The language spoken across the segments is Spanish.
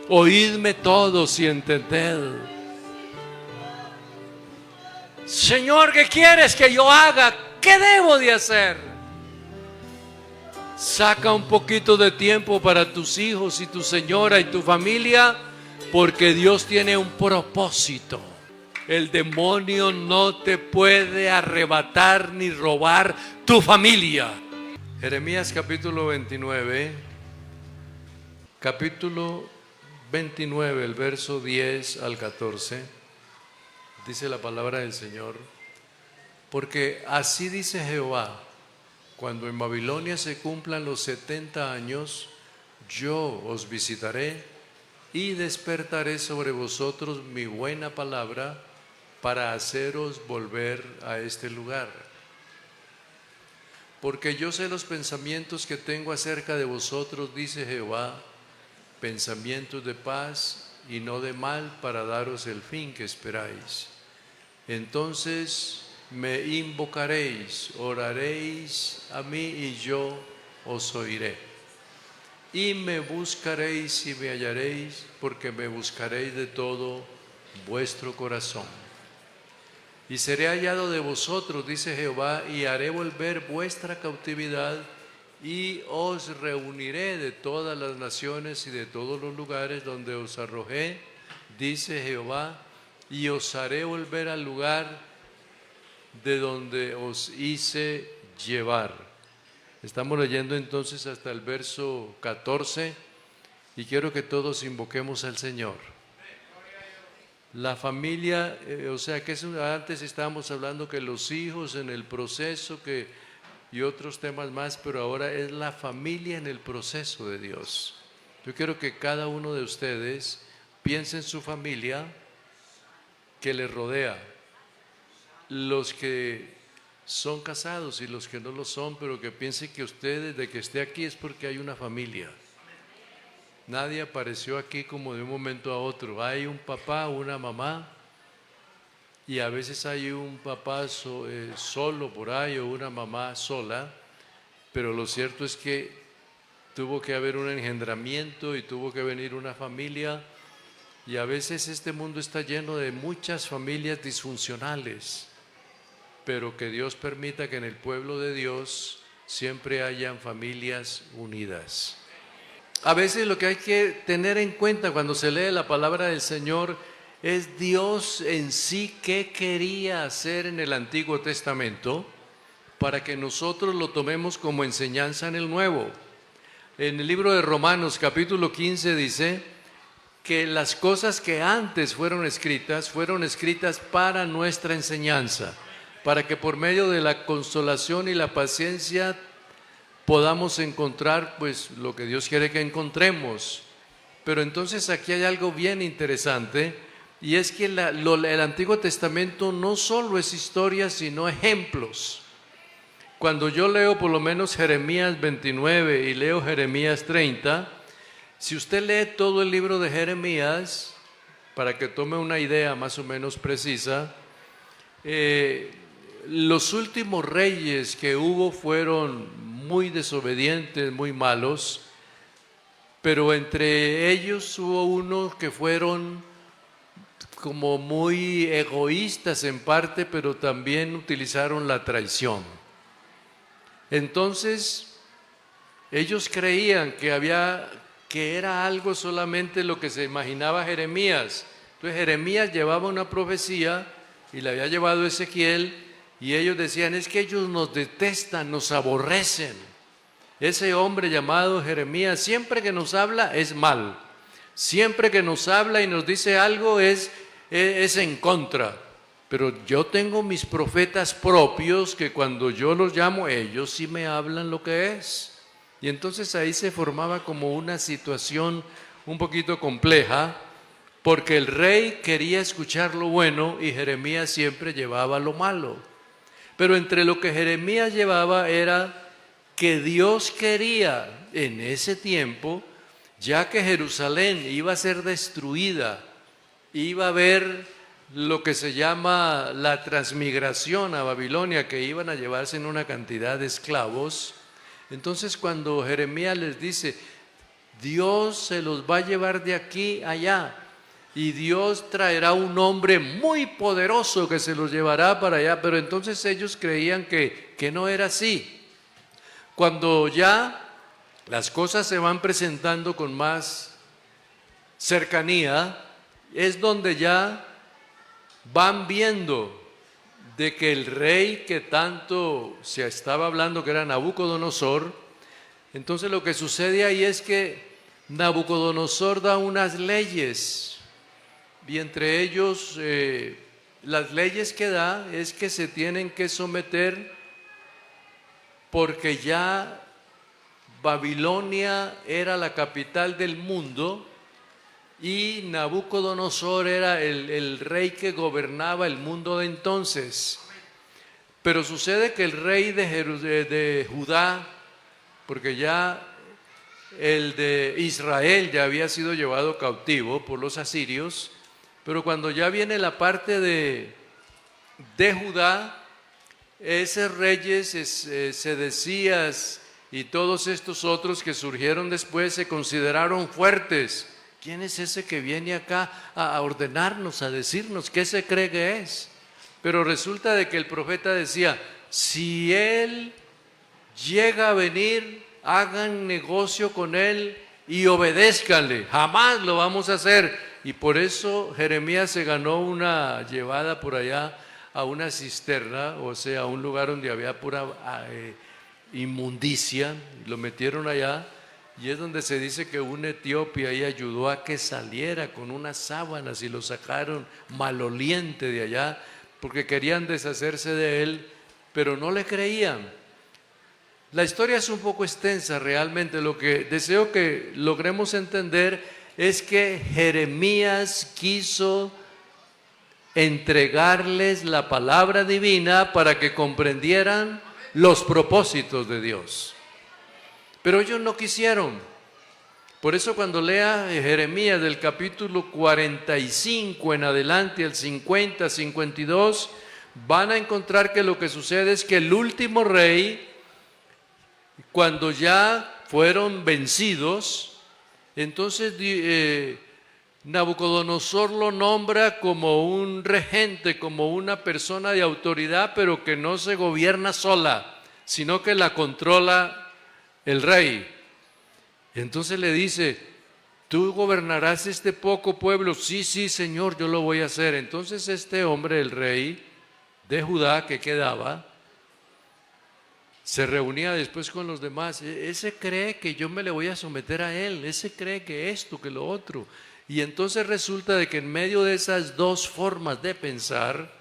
Oídme todos y entended. Señor, ¿qué quieres que yo haga? ¿Qué debo de hacer? Saca un poquito de tiempo para tus hijos y tu señora y tu familia, porque Dios tiene un propósito. El demonio no te puede arrebatar ni robar tu familia. Jeremías capítulo 29, el verso 10 al 14, dice la palabra del Señor: porque así dice Jehová, cuando en Babilonia se cumplan los 70 años, yo os visitaré y despertaré sobre vosotros mi buena palabra para haceros volver a este lugar. Porque yo sé los pensamientos que tengo acerca de vosotros, dice Jehová, pensamientos de paz y no de mal, para daros el fin que esperáis. Entonces me invocaréis, oraréis a mí y yo os oiré. Y me buscaréis y me hallaréis, porque me buscaréis de todo vuestro corazón. Y seré hallado de vosotros, dice Jehová, y haré volver vuestra cautividad, y os reuniré de todas las naciones y de todos los lugares donde os arrojé, dice Jehová, y os haré volver al lugar de donde os hice llevar. Estamos leyendo entonces hasta el verso 14 y quiero que todos invoquemos al Señor. La familia, o sea que antes estábamos hablando que los hijos en el proceso y otros temas más, pero ahora es la familia en el proceso de Dios. Yo quiero que cada uno de ustedes piense en su familia que le rodea, los que son casados y los que no lo son, pero que piensen que usted desde que esté aquí es porque hay una familia. Nadie apareció aquí como de un momento a otro. Hay un papá, una mamá, y a veces hay un papá solo por ahí o una mamá sola, pero lo cierto es que tuvo que haber un engendramiento y tuvo que venir una familia, y a veces este mundo está lleno de muchas familias disfuncionales, pero que Dios permita que en el pueblo de Dios siempre hayan familias unidas. A veces lo que hay que tener en cuenta cuando se lee la palabra del Señor es Dios en sí qué quería hacer en el Antiguo Testamento para que nosotros lo tomemos como enseñanza en el Nuevo. En el libro de Romanos capítulo 15 dice que las cosas que antes fueron escritas para nuestra enseñanza, para que por medio de la consolación y la paciencia podamos encontrar pues lo que Dios quiere que encontremos. Pero entonces aquí hay algo bien interesante, y es que el Antiguo Testamento no solo es historia, sino ejemplos. Cuando yo leo por lo menos Jeremías 29 y leo Jeremías 30, si usted lee todo el libro de Jeremías, para que tome una idea más o menos precisa, los últimos reyes que hubo fueron muy desobedientes, muy malos, pero entre ellos hubo unos que fueron como muy egoístas en parte, pero también utilizaron la traición. Entonces, ellos creían que era algo solamente lo que se imaginaba Jeremías. Entonces Jeremías llevaba una profecía y la había llevado Ezequiel, y ellos decían, es que ellos nos detestan, nos aborrecen. Ese hombre llamado Jeremías, siempre que nos habla es mal. Siempre que nos habla y nos dice algo es en contra. Pero yo tengo mis profetas propios que cuando yo los llamo, ellos sí me hablan lo que es. Y entonces ahí se formaba como una situación un poquito compleja, porque el rey quería escuchar lo bueno y Jeremías siempre llevaba lo malo. Pero entre lo que Jeremías llevaba era que Dios quería en ese tiempo, ya que Jerusalén iba a ser destruida, iba a haber lo que se llama la transmigración a Babilonia, que iban a llevarse en una cantidad de esclavos. Entonces cuando Jeremías les dice, Dios se los va a llevar de aquí a allá. Y Dios traerá un hombre muy poderoso que se los llevará para allá. Pero entonces ellos creían que no era así. Cuando ya las cosas se van presentando con más cercanía, es donde ya van viendo de que el rey que tanto se estaba hablando, que era Nabucodonosor, entonces lo que sucede ahí es que Nabucodonosor da unas leyes, y entre ellos las leyes que da es que se tienen que someter porque ya Babilonia era la capital del mundo y Nabucodonosor era el rey que gobernaba el mundo de entonces. Pero sucede que el rey de Judá, porque ya el de Israel ya había sido llevado cautivo por los asirios, pero cuando ya viene la parte de Judá, esos reyes, Sedecías y todos estos otros que surgieron después se consideraron fuertes. ¿Quién es ese que viene acá a ordenarnos, a decirnos qué se cree que es? Pero resulta de que el profeta decía, si él llega a venir, hagan negocio con él y obedézcanle, jamás lo vamos a hacer. Y por eso Jeremías se ganó una llevada por allá a una cisterna, o sea, a un lugar donde había pura inmundicia, lo metieron allá. Y es donde se dice que un etíope ahí ayudó a que saliera con unas sábanas y lo sacaron maloliente de allá porque querían deshacerse de él, pero no le creían. La historia es un poco extensa realmente. Lo que deseo que logremos entender es que Jeremías quiso entregarles la palabra divina para que comprendieran los propósitos de Dios. Pero ellos no quisieron. Por eso cuando lea Jeremías del capítulo 45 en adelante, al 50, 52, van a encontrar que lo que sucede es que el último rey, cuando ya fueron vencidos, entonces Nabucodonosor lo nombra como un regente, como una persona de autoridad, pero que no se gobierna sola, sino que la controla el rey. Entonces le dice, ¿tú gobernarás este poco pueblo? Sí, sí, Señor, yo lo voy a hacer. Entonces este hombre, el rey de Judá que quedaba, se reunía después con los demás. Ese cree que yo me le voy a someter a él, ese cree que esto, que lo otro. Y entonces resulta de que en medio de esas dos formas de pensar,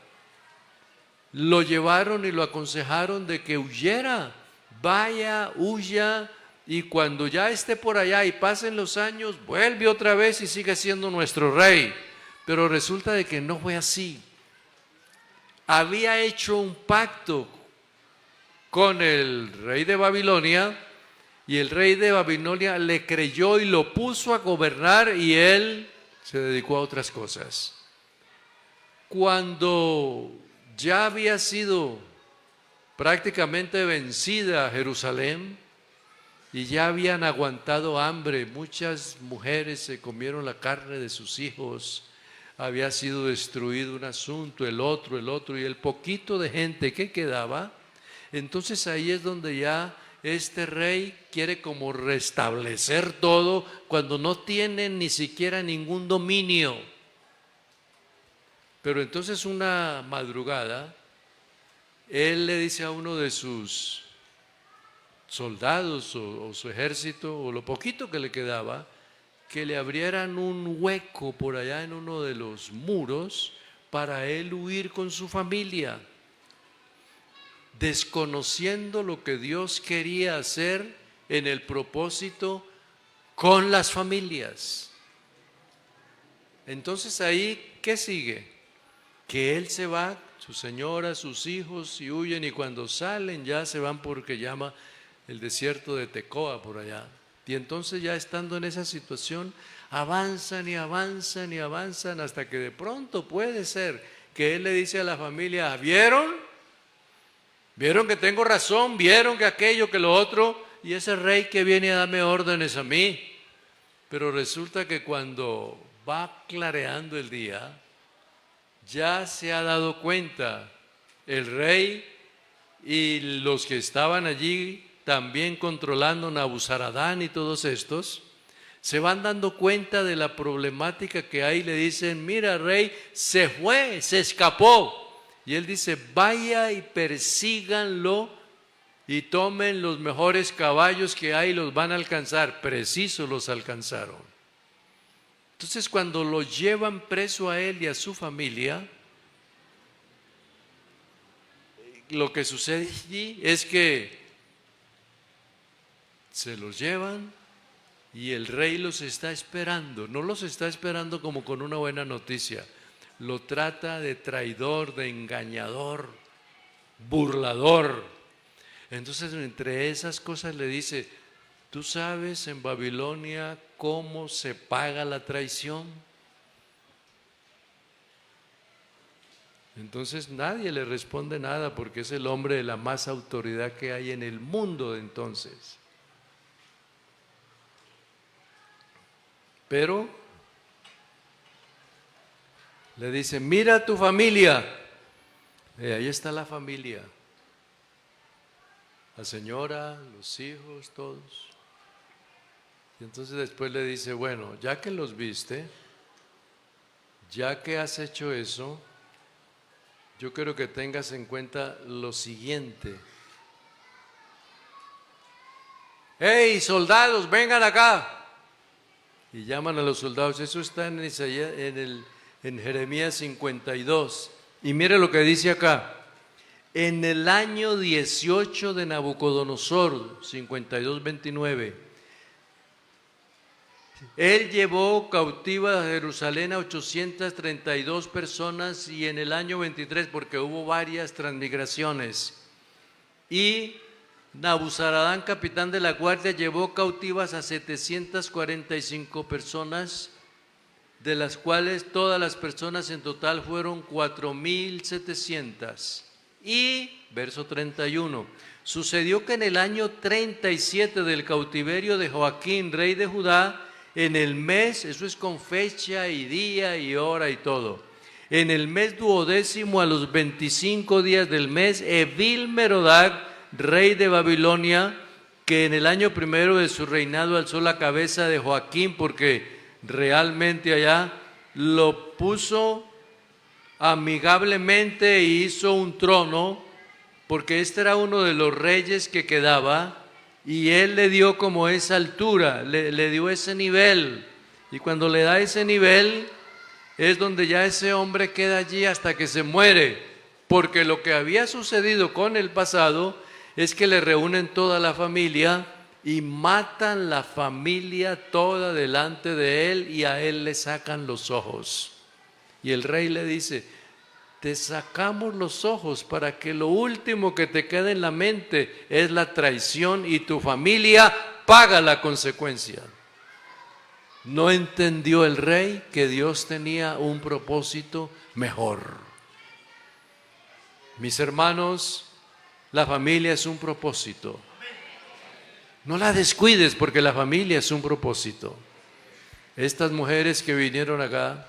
lo llevaron y lo aconsejaron de que huyera. Vaya, huya, y cuando ya esté por allá y pasen los años, vuelve otra vez y sigue siendo nuestro rey. Pero resulta de que no fue así. Había hecho un pacto con el rey de Babilonia, y el rey de Babilonia le creyó y lo puso a gobernar, y él se dedicó a otras cosas. Cuando ya había sido prácticamente vencida Jerusalén y ya habían aguantado hambre, muchas mujeres se comieron la carne de sus hijos, había sido destruido un asunto, el otro, y el poquito de gente que quedaba, entonces ahí es donde ya este rey quiere como restablecer todo cuando no tienen ni siquiera ningún dominio. Pero entonces una madrugada, él le dice a uno de sus soldados o su ejército, o lo poquito que le quedaba, que le abrieran un hueco por allá en uno de los muros para él huir con su familia, desconociendo lo que Dios quería hacer en el propósito con las familias. Entonces ahí, ¿qué sigue? Que él se va, su señora, sus hijos, y huyen, y cuando salen ya se van porque llama el desierto de Tecoa por allá. Y entonces ya estando en esa situación, avanzan y avanzan y avanzan hasta que de pronto puede ser que él le dice a la familia, ¿vieron? ¿Vieron que tengo razón? ¿Vieron que aquello, que lo otro? Y ese rey que viene a darme órdenes a mí, Pero resulta que cuando va clareando el día, ya se ha dado cuenta el rey y los que estaban allí también controlando Nabuzaradán y todos estos, se van dando cuenta de la problemática que hay. Le dicen: mira, rey, se fue, se escapó. Y él dice: vaya y persíganlo y tomen los mejores caballos que hay, los van a alcanzar. Preciso, los alcanzaron. Entonces, cuando lo llevan preso a él y a su familia, lo que sucede allí es que se los llevan y el rey los está esperando. No los está esperando como con una buena noticia. Lo trata de traidor, de engañador, burlador. Entonces, entre esas cosas le dice: ¿tú sabes en Babilonia cómo se paga la traición? Entonces nadie le responde nada, porque es el hombre de la más autoridad que hay en el mundo de entonces. Pero le dice: mira tu familia. Ahí está la familia. La señora, los hijos, todos. Y entonces después le dice: bueno, ya que los viste, ya que has hecho eso, yo quiero que tengas en cuenta lo siguiente. ¡Hey, soldados, vengan acá! Y llaman a los soldados. Eso está en Jeremías 52. Y mire lo que dice acá: en el año 18 de Nabucodonosor, 52:29, él llevó cautiva a Jerusalén a 832 personas, y en el año 23, porque hubo varias transmigraciones, y Nabuzaradán, capitán de la guardia, llevó cautivas a 745 personas, de las cuales todas las personas en total fueron 4,700. Y, verso 31, sucedió que en el año 37 del cautiverio de Joaquín, rey de Judá, en el mes, eso es con fecha y día y hora y todo, en el mes 12º, a los 25 días del mes, Evil-Merodach, rey de Babilonia, que en el año primero de su reinado alzó la cabeza de Joaquín, porque realmente allá lo puso amigablemente e hizo un trono, porque este era uno de los reyes que quedaba, y él le dio como esa altura, le dio ese nivel. Y cuando le da ese nivel, es donde ya ese hombre queda allí hasta que se muere, porque lo que había sucedido con el pasado es que le reúnen toda la familia y matan la familia toda delante de él, y a él le sacan los ojos. Y el rey le dice: te sacamos los ojos para que lo último que te quede en la mente es la traición, y tu familia paga la consecuencia. No entendió el rey que Dios tenía un propósito mejor. Mis hermanos, la familia es un propósito. No la descuides, porque la familia es un propósito. Estas mujeres que vinieron acá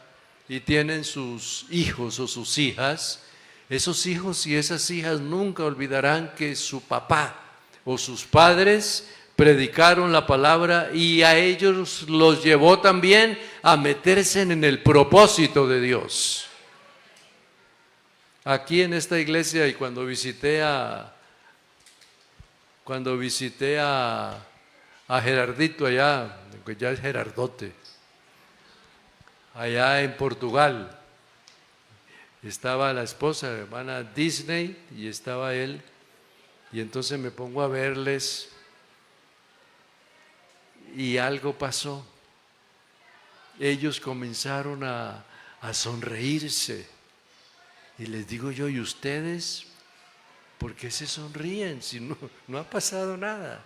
y tienen sus hijos o sus hijas, esos hijos y esas hijas nunca olvidarán que su papá o sus padres predicaron la palabra, y a ellos los llevó también a meterse en el propósito de Dios. Aquí en esta iglesia, y cuando visité a Gerardito allá, que ya es Gerardote, allá en Portugal, estaba la esposa, la hermana Disney, y estaba él, y entonces me pongo a verles, y algo pasó. Ellos comenzaron a sonreírse, y les digo yo: ¿y ustedes por qué se sonríen si no ha pasado nada?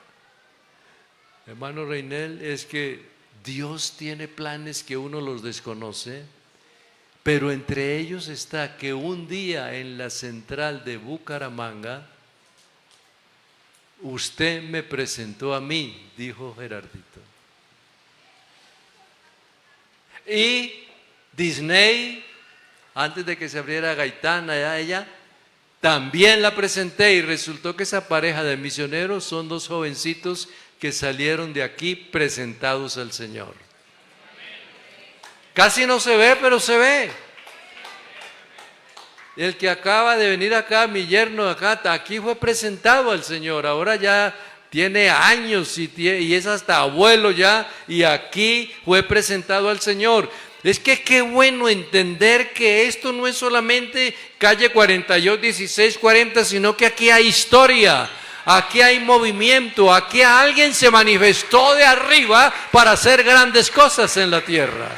Hermano Reinel, es que Dios tiene planes que uno los desconoce, pero entre ellos está que un día en la central de Bucaramanga, usted me presentó a mí, dijo Gerardito. Y Disney, antes de que se abriera Gaitán, allá ella, también la presenté y resultó que esa pareja de misioneros son dos jovencitos que salieron de aquí presentados al Señor. Casi no se ve, pero se ve. El que acaba de venir acá, mi yerno acá, aquí fue presentado al Señor. Ahora ya tiene años y es hasta abuelo ya, y aquí fue presentado al Señor. Es que qué bueno entender que esto no es solamente calle 42, 16, 40, sino que aquí hay historia, aquí hay movimiento, aquí alguien se manifestó de arriba para hacer grandes cosas en la tierra.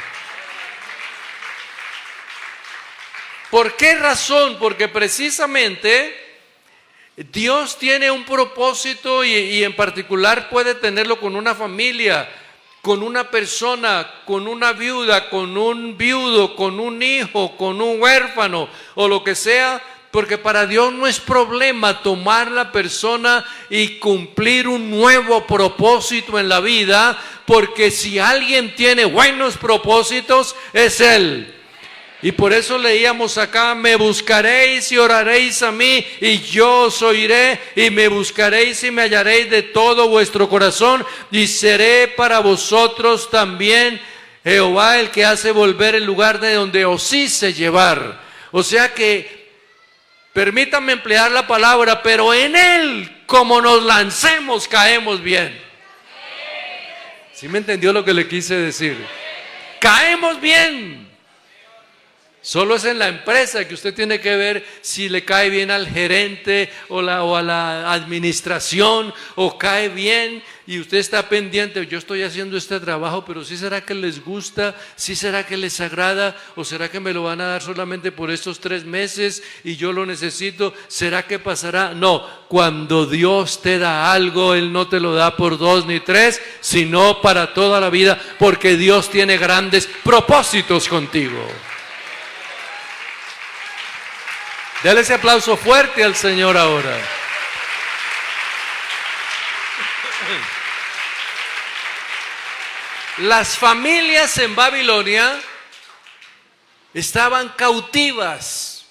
¿Por qué razón? Porque precisamente Dios tiene un propósito y en particular puede tenerlo con una familia, con una persona, con una viuda, con un viudo, con un hijo, con un huérfano o lo que sea, porque para Dios no es problema tomar la persona y cumplir un nuevo propósito en la vida, porque si alguien tiene buenos propósitos es Él. Y por eso leíamos acá: me buscaréis y oraréis a mí, y yo os oiré, y me buscaréis y me hallaréis de todo vuestro corazón, y seré para vosotros también Jehová, el que hace volver el lugar de donde os hice llevar. O sea que, permítanme emplear la palabra, pero en Él, como nos lancemos, caemos bien. ¿Sí me entendió lo que le quise decir? Caemos bien. Solo es en la empresa que usted tiene que ver si le cae bien al gerente o a la administración, o cae bien y usted está pendiente: yo estoy haciendo este trabajo, pero ¿sí será que les gusta? ¿Sí será que les agrada? ¿O será que me lo van a dar solamente por estos 3 meses y yo lo necesito? ¿Será que pasará? No, cuando Dios te da algo, Él no te lo da por 2 ni 3, sino para toda la vida, porque Dios tiene grandes propósitos contigo. Dale ese aplauso fuerte al Señor ahora. Las familias en Babilonia estaban cautivas.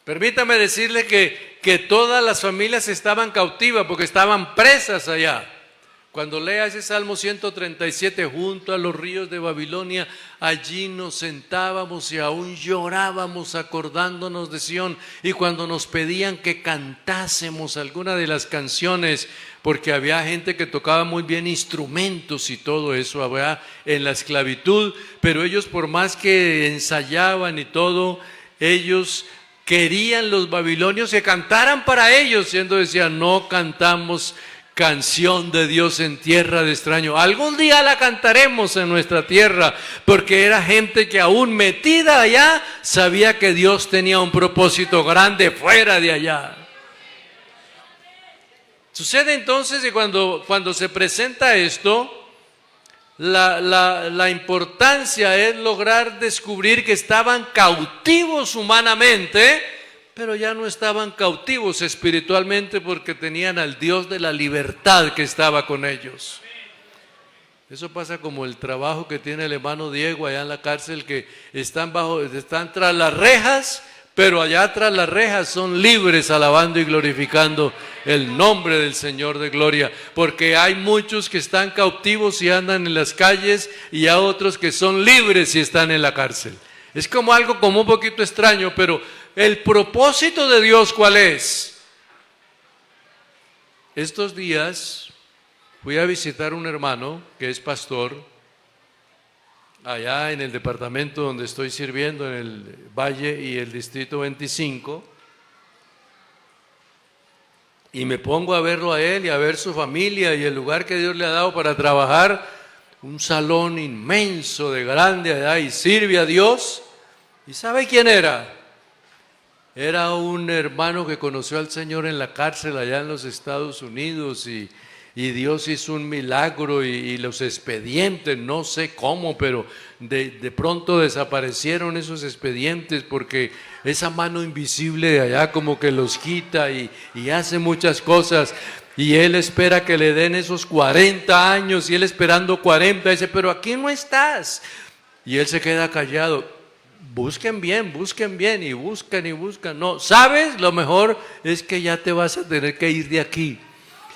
Permítame decirle que todas las familias estaban cautivas porque estaban presas allá. Cuando lea ese Salmo 137, junto a los ríos de Babilonia, allí nos sentábamos y aún llorábamos acordándonos de Sión. Y cuando nos pedían que cantásemos alguna de las canciones, porque había gente que tocaba muy bien instrumentos y todo eso había en la esclavitud, pero ellos, por más que ensayaban y todo, ellos querían, los babilonios, que cantaran para ellos, siendo decían: no cantamos canción de Dios en tierra de extraño. Algún día la cantaremos en nuestra tierra, porque era gente que aún metida allá sabía que Dios tenía un propósito grande fuera de allá. Sucede entonces que cuando se presenta esto, la importancia es lograr descubrir que estaban cautivos humanamente, pero ya no estaban cautivos espiritualmente, porque tenían al Dios de la libertad que estaba con ellos. Eso pasa como el trabajo que tiene el hermano Diego allá en la cárcel, que están tras las rejas, pero allá tras las rejas son libres, alabando y glorificando el nombre del Señor de gloria, porque hay muchos que están cautivos y andan en las calles, y hay otros que son libres y están en la cárcel. Es como algo como un poquito extraño, pero el propósito de Dios, ¿cuál es? Estos días fui a visitar a un hermano que es pastor allá en el departamento donde estoy sirviendo, en el Valle y el Distrito 25, y me pongo a verlo a él y a ver su familia y el lugar que Dios le ha dado para trabajar, un salón inmenso de grande allá, y sirve a Dios. ¿Y sabe quién era? Era un hermano que conoció al Señor en la cárcel allá en los Estados Unidos, y Dios hizo un milagro, y los expedientes, no sé cómo, pero de pronto desaparecieron esos expedientes, porque esa mano invisible de allá como que los quita y hace muchas cosas. Y él espera que le den esos 40 años y él esperando 40, dice, pero aquí no estás. Y él se queda callado. Busquen bien y buscan. No, ¿sabes? Lo mejor es que ya te vas a tener que ir de aquí.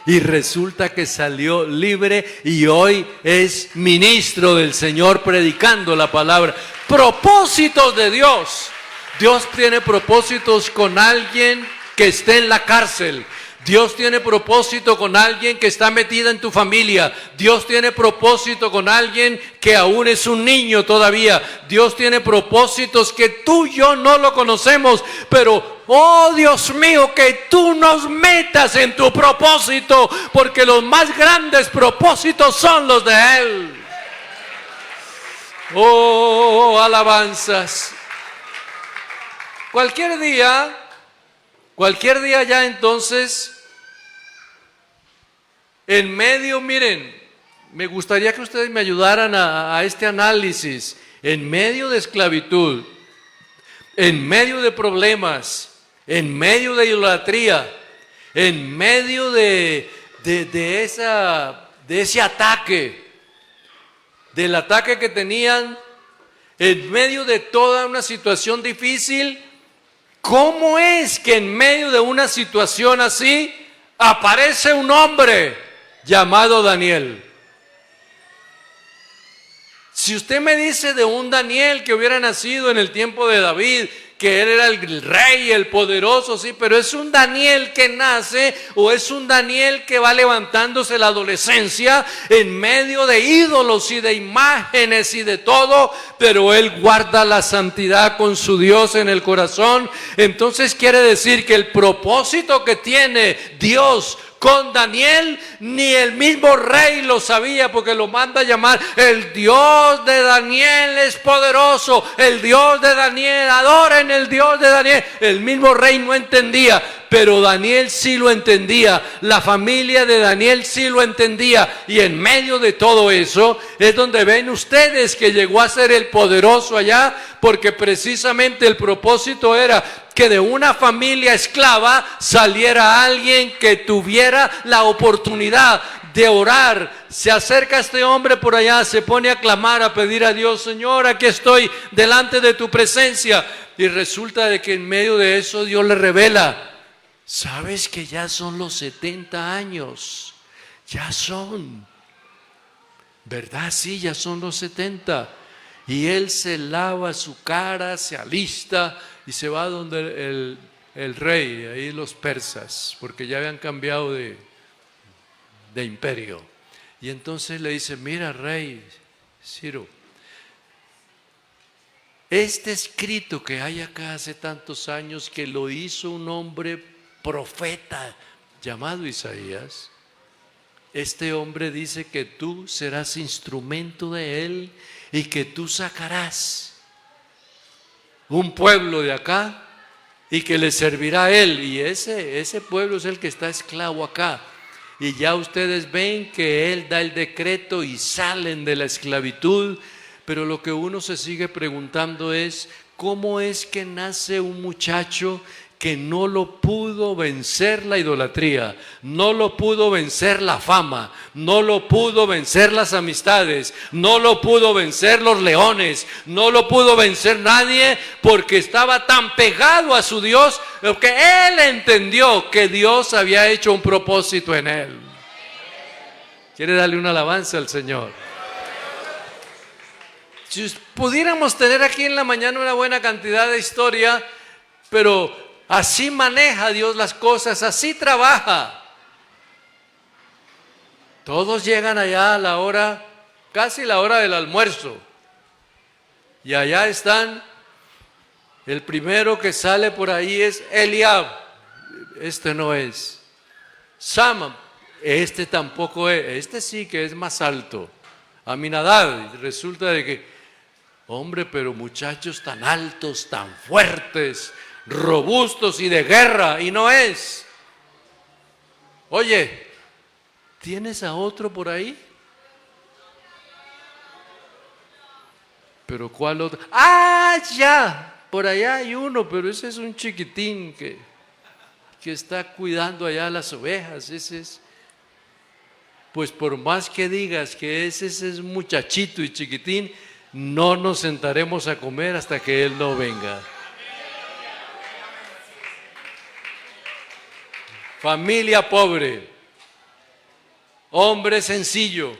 Y resulta que salió libre y hoy es ministro del Señor predicando la palabra. Propósitos de Dios. Dios tiene propósitos con alguien que esté en la cárcel. Dios tiene propósito con alguien que está metida en tu familia. Dios tiene propósito con alguien que aún es un niño todavía. Dios tiene propósitos que tú y yo no lo conocemos, pero oh Dios mío, que tú nos metas en tu propósito, porque los más grandes propósitos son los de Él. Oh, alabanzas. Cualquier día ya entonces, en medio, miren, me gustaría que ustedes me ayudaran a este análisis. En medio de esclavitud, en medio de problemas, en medio de idolatría, en medio de ese ataque, del ataque que tenían, en medio de toda una situación difícil, ¿cómo es que en medio de una situación así aparece un hombre llamado Daniel? Si usted me dice de un Daniel que hubiera nacido en el tiempo de David, que él era el rey, el poderoso, sí, pero es un Daniel que nace o es un Daniel que va levantándose la adolescencia en medio de ídolos y de imágenes y de todo, pero él guarda la santidad con su Dios en el corazón. Entonces quiere decir que el propósito que tiene Dios con Daniel, ni el mismo rey lo sabía, porque lo manda a llamar el Dios de Daniel es poderoso, el Dios de Daniel, adoren el Dios de Daniel. El mismo rey no entendía, pero Daniel sí lo entendía, la familia de Daniel sí lo entendía, y en medio de todo eso es donde ven ustedes que llegó a ser el poderoso allá, porque precisamente el propósito era que de una familia esclava saliera alguien que tuviera la oportunidad de orar. Se acerca este hombre por allá, se pone a clamar, a pedir a Dios, Señor, aquí estoy delante de tu presencia. Y resulta de que en medio de eso Dios le revela, ¿sabes que ya son los 70 años? Ya son, ¿verdad? Sí, ya son los 70. Y él se lava su cara, se alista y se va donde el rey, ahí los persas, porque ya habían cambiado de imperio. Y entonces le dice, mira rey Ciro, este escrito que hay acá hace tantos años, que lo hizo un hombre profeta llamado Isaías, este hombre dice que tú serás instrumento de él y que tú sacarás un pueblo de acá y que le servirá a él. Y ese pueblo es el que está esclavo acá. Y ya ustedes ven que él da el decreto y salen de la esclavitud. Pero lo que uno se sigue preguntando es, ¿cómo es que nace un muchacho que no lo pudo vencer la idolatría, no lo pudo vencer la fama, no lo pudo vencer las amistades, no lo pudo vencer los leones, no lo pudo vencer nadie, porque estaba tan pegado a su Dios que él entendió que Dios había hecho un propósito en él? ¿Quiere darle una alabanza al Señor? Si pudiéramos tener aquí en la mañana una buena cantidad de historia, pero así maneja Dios las cosas, así trabaja. Todos llegan allá a la hora, casi la hora del almuerzo. Y allá están, el primero que sale por ahí es Eliab. Este no es. Sama, este tampoco es. Este sí que es más alto. Aminadab, resulta de que, hombre, pero muchachos tan altos, tan fuertes, robustos y de guerra, y no es. Oye, ¿tienes a otro por ahí? ¿Pero cuál otro? ¡Ah, ya! Por allá hay uno, pero ese es un chiquitín que está cuidando allá las ovejas. Ese es pues por más que digas que ese es muchachito y chiquitín, no nos sentaremos a comer hasta que Él no venga. Familia pobre, hombre sencillo,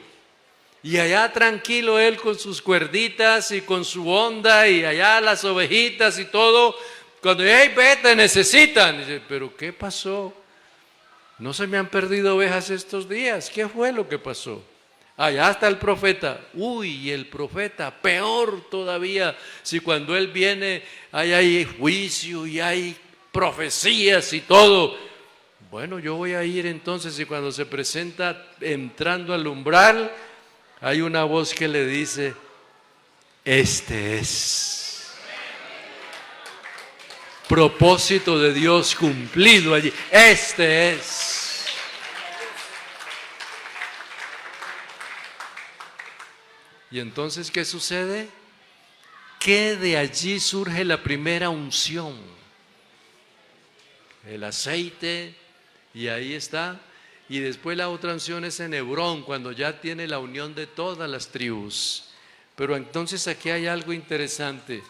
y allá tranquilo él con sus cuerditas y con su onda, y allá las ovejitas y todo. Cuando hey, vete, necesitan. Dice, pero ¿qué pasó? No se me han perdido ovejas estos días. ¿Qué fue lo que pasó? Allá está el profeta. Uy, y el profeta, peor todavía, si cuando él viene hay juicio y hay profecías y todo. Bueno, yo voy a ir entonces, y cuando se presenta entrando al umbral, hay una voz que le dice, este es. Propósito de Dios cumplido allí, este es. Y entonces, ¿qué sucede? Que de allí surge la primera unción, el aceite, y ahí está. Y después la otra unción es en Hebrón, cuando ya tiene la unión de todas las tribus. Pero entonces aquí hay algo interesante.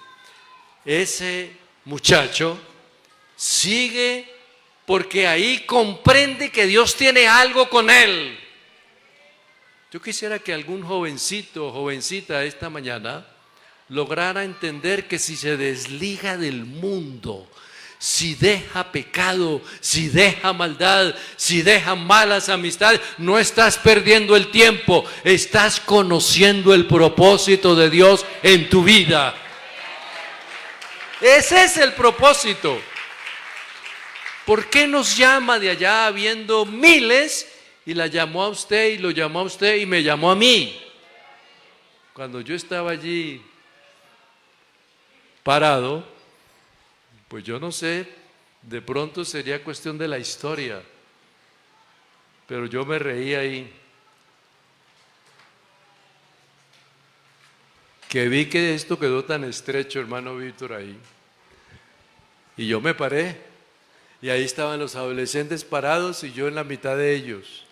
Ese muchacho sigue porque ahí comprende que Dios tiene algo con él. Yo quisiera que algún jovencito o jovencita esta mañana lograra entender que si se desliga del mundo, si deja pecado, si deja maldad, si deja malas amistades, no estás perdiendo el tiempo, estás conociendo el propósito de Dios en tu vida. Ese es el propósito. ¿Por qué nos llama de allá habiendo miles y la llamó a usted y lo llamó a usted y me llamó a mí? Cuando yo estaba allí parado, pues yo no sé, de pronto sería cuestión de la historia, pero yo me reí ahí, que vi que esto quedó tan estrecho, hermano Víctor, ahí, y yo me paré, y ahí estaban los adolescentes parados y yo en la mitad de ellos.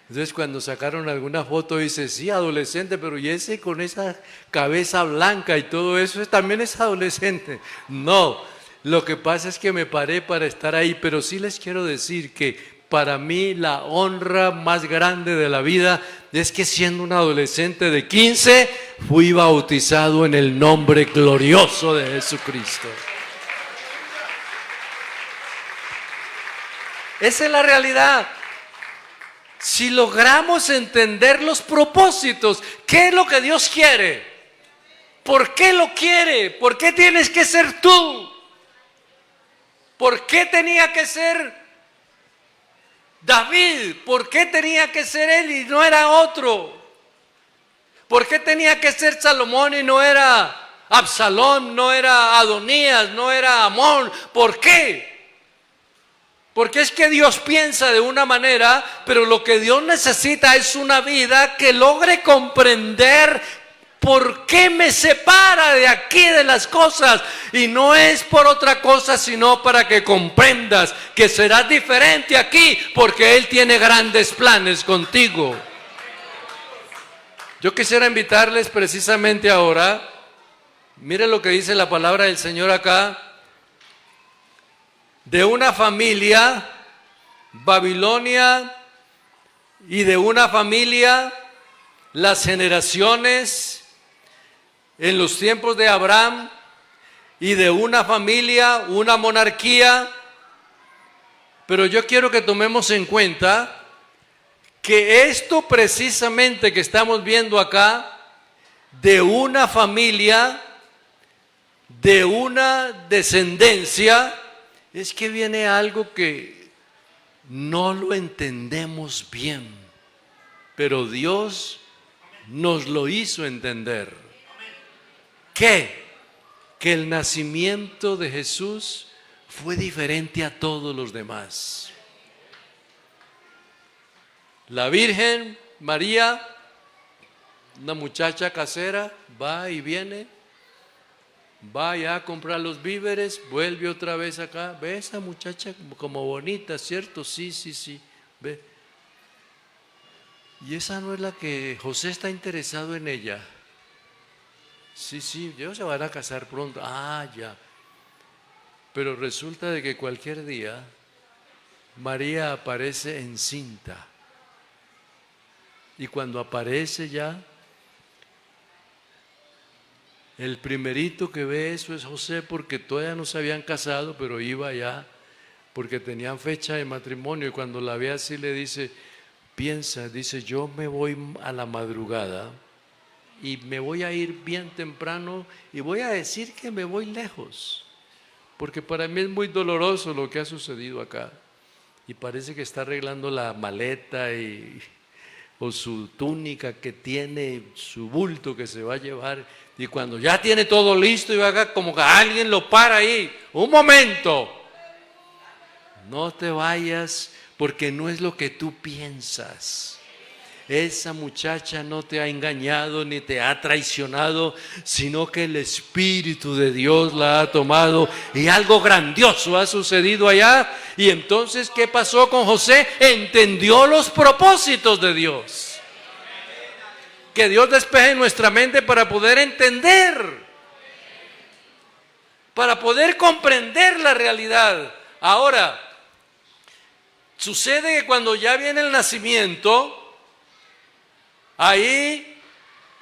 Entonces cuando sacaron alguna foto dice, sí, adolescente, pero ¿y ese con esa cabeza blanca y todo eso también es adolescente? No, lo que pasa es que me paré para estar ahí, pero sí les quiero decir que para mí la honra más grande de la vida es que siendo un adolescente de 15 fui bautizado en el nombre glorioso de Jesucristo. Esa es la realidad. Si logramos entender los propósitos, ¿qué es lo que Dios quiere? ¿Por qué lo quiere? ¿Por qué tienes que ser tú? ¿Por qué tenía que ser David? ¿Por qué tenía que ser él y no era otro? ¿Por qué tenía que ser Salomón y no era Absalón, no era Adonías, no era Amón? ¿Por qué? Porque es que Dios piensa de una manera, pero lo que Dios necesita es una vida que logre comprender por qué me separa de aquí de las cosas. Y no es por otra cosa, sino para que comprendas que serás diferente aquí, porque Él tiene grandes planes contigo. Yo quisiera invitarles precisamente ahora, mire lo que dice la palabra del Señor acá. De una familia, Babilonia, y de una familia, las generaciones en los tiempos de Abraham, y de una familia, una monarquía. Pero yo quiero que tomemos en cuenta que esto precisamente que estamos viendo acá, de una familia, de una descendencia, es que viene algo que no lo entendemos bien, pero Dios nos lo hizo entender. ¿Qué? Que el nacimiento de Jesús fue diferente a todos los demás. La Virgen María, una muchacha casera, va y viene. Va ya a comprar los víveres, vuelve otra vez acá. ¿Ve esa muchacha como bonita, cierto? Sí, sí, sí. Ve. Y esa no es la que José está interesado en ella. Sí, ellos se van a casar pronto. Ah, ya. Pero resulta de que cualquier día María aparece encinta. Y cuando aparece ya, el primerito que ve eso es José, porque todavía no se habían casado, pero iba ya, porque tenían fecha de matrimonio. Y cuando la ve así le dice, piensa, dice, yo me voy a la madrugada y me voy a ir bien temprano y voy a decir que me voy lejos, porque para mí es muy doloroso lo que ha sucedido acá. Y parece que está arreglando la maleta o su túnica que tiene, su bulto que se va a llevar. Y cuando ya tiene todo listo y va acá, como que alguien lo para ahí. Un momento, no te vayas porque no es lo que tú piensas. Esa muchacha no te ha engañado ni te ha traicionado, sino que el Espíritu de Dios la ha tomado y algo grandioso ha sucedido allá. Y entonces, ¿qué pasó con José? Entendió los propósitos de Dios. Que Dios despeje nuestra mente para poder entender, para poder comprender la realidad. Ahora, sucede que cuando ya viene el nacimiento, ahí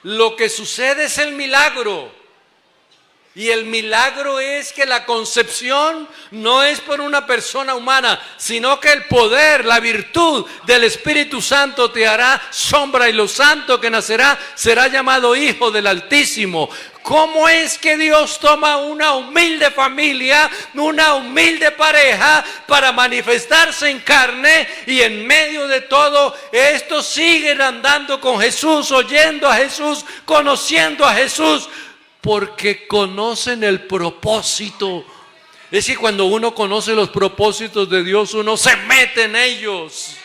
lo que sucede es el milagro. Y el milagro es que la concepción no es por una persona humana, sino que el poder, la virtud del Espíritu Santo te hará sombra, y lo santo que nacerá será llamado Hijo del Altísimo. ¿Cómo es que Dios toma una humilde familia, una humilde pareja para manifestarse en carne, y en medio de todo estos siguen andando con Jesús, oyendo a Jesús, conociendo a Jesús? Porque conocen el propósito. Es que cuando uno conoce los propósitos de Dios, uno se mete en ellos.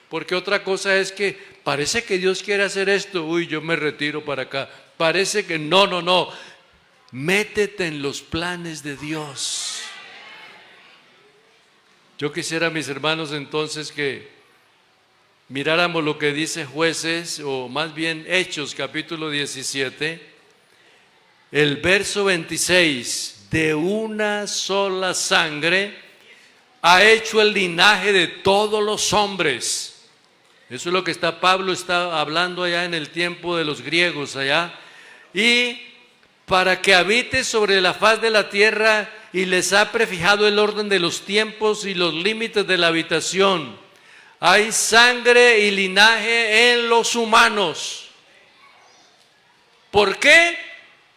Porque otra cosa es que parece que Dios quiere hacer esto, uy, yo me retiro para acá. Parece que no. Métete en los planes de Dios. Yo quisiera, mis hermanos, entonces que miráramos lo que dice Jueces, o más bien Hechos, capítulo 17. El verso 26, de una sola sangre ha hecho el linaje de todos los hombres. Eso es lo que Pablo está hablando allá en el tiempo de los griegos allá. Y para que habite sobre la faz de la tierra, y les ha prefijado el orden de los tiempos y los límites de la habitación. Hay sangre y linaje en los humanos. ¿Por qué?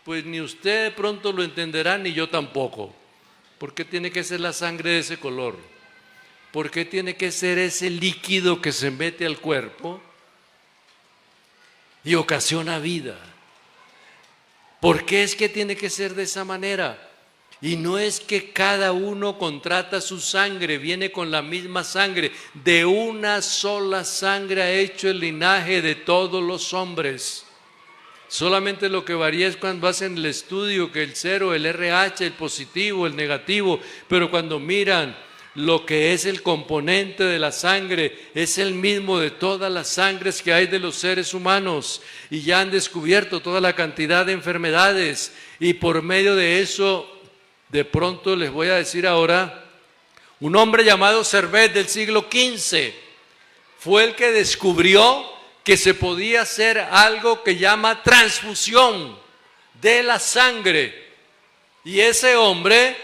Pues ni usted de pronto lo entenderá, ni yo tampoco. ¿Por qué tiene que ser la sangre de ese color? ¿Por qué tiene que ser ese líquido que se mete al cuerpo y ocasiona vida? ¿Por qué es que tiene que ser de esa manera? Y no es que cada uno contrata su sangre, viene con la misma sangre. De una sola sangre ha hecho el linaje de todos los hombres. Solamente lo que varía es cuando hacen el estudio, que el 0, el RH, el positivo, el negativo, pero cuando miran lo que es el componente de la sangre, es el mismo de todas las sangres que hay de los seres humanos, y ya han descubierto toda la cantidad de enfermedades, y por medio de eso, de pronto les voy a decir ahora, un hombre llamado Servet del siglo XV fue el que descubrió que se podía hacer algo que llama transfusión de la sangre. Y ese hombre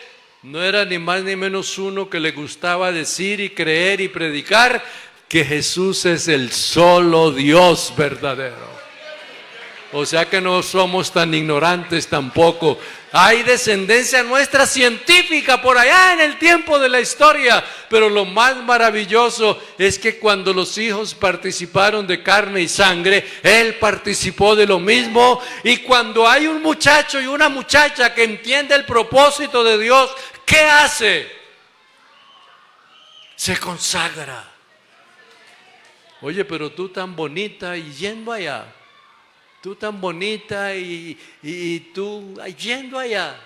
no era ni más ni menos uno que le gustaba decir y creer y predicar que Jesús es el solo Dios verdadero. O sea que no somos tan ignorantes tampoco. Hay descendencia nuestra científica por allá en el tiempo de la historia, pero lo más maravilloso es que cuando los hijos participaron de carne y sangre, Él participó de lo mismo. Y cuando hay un muchacho y una muchacha que entiende el propósito de Dios, ¿qué hace? Se consagra. Oye, pero tú tan bonita y yendo allá. Tú tan bonita y tú yendo allá,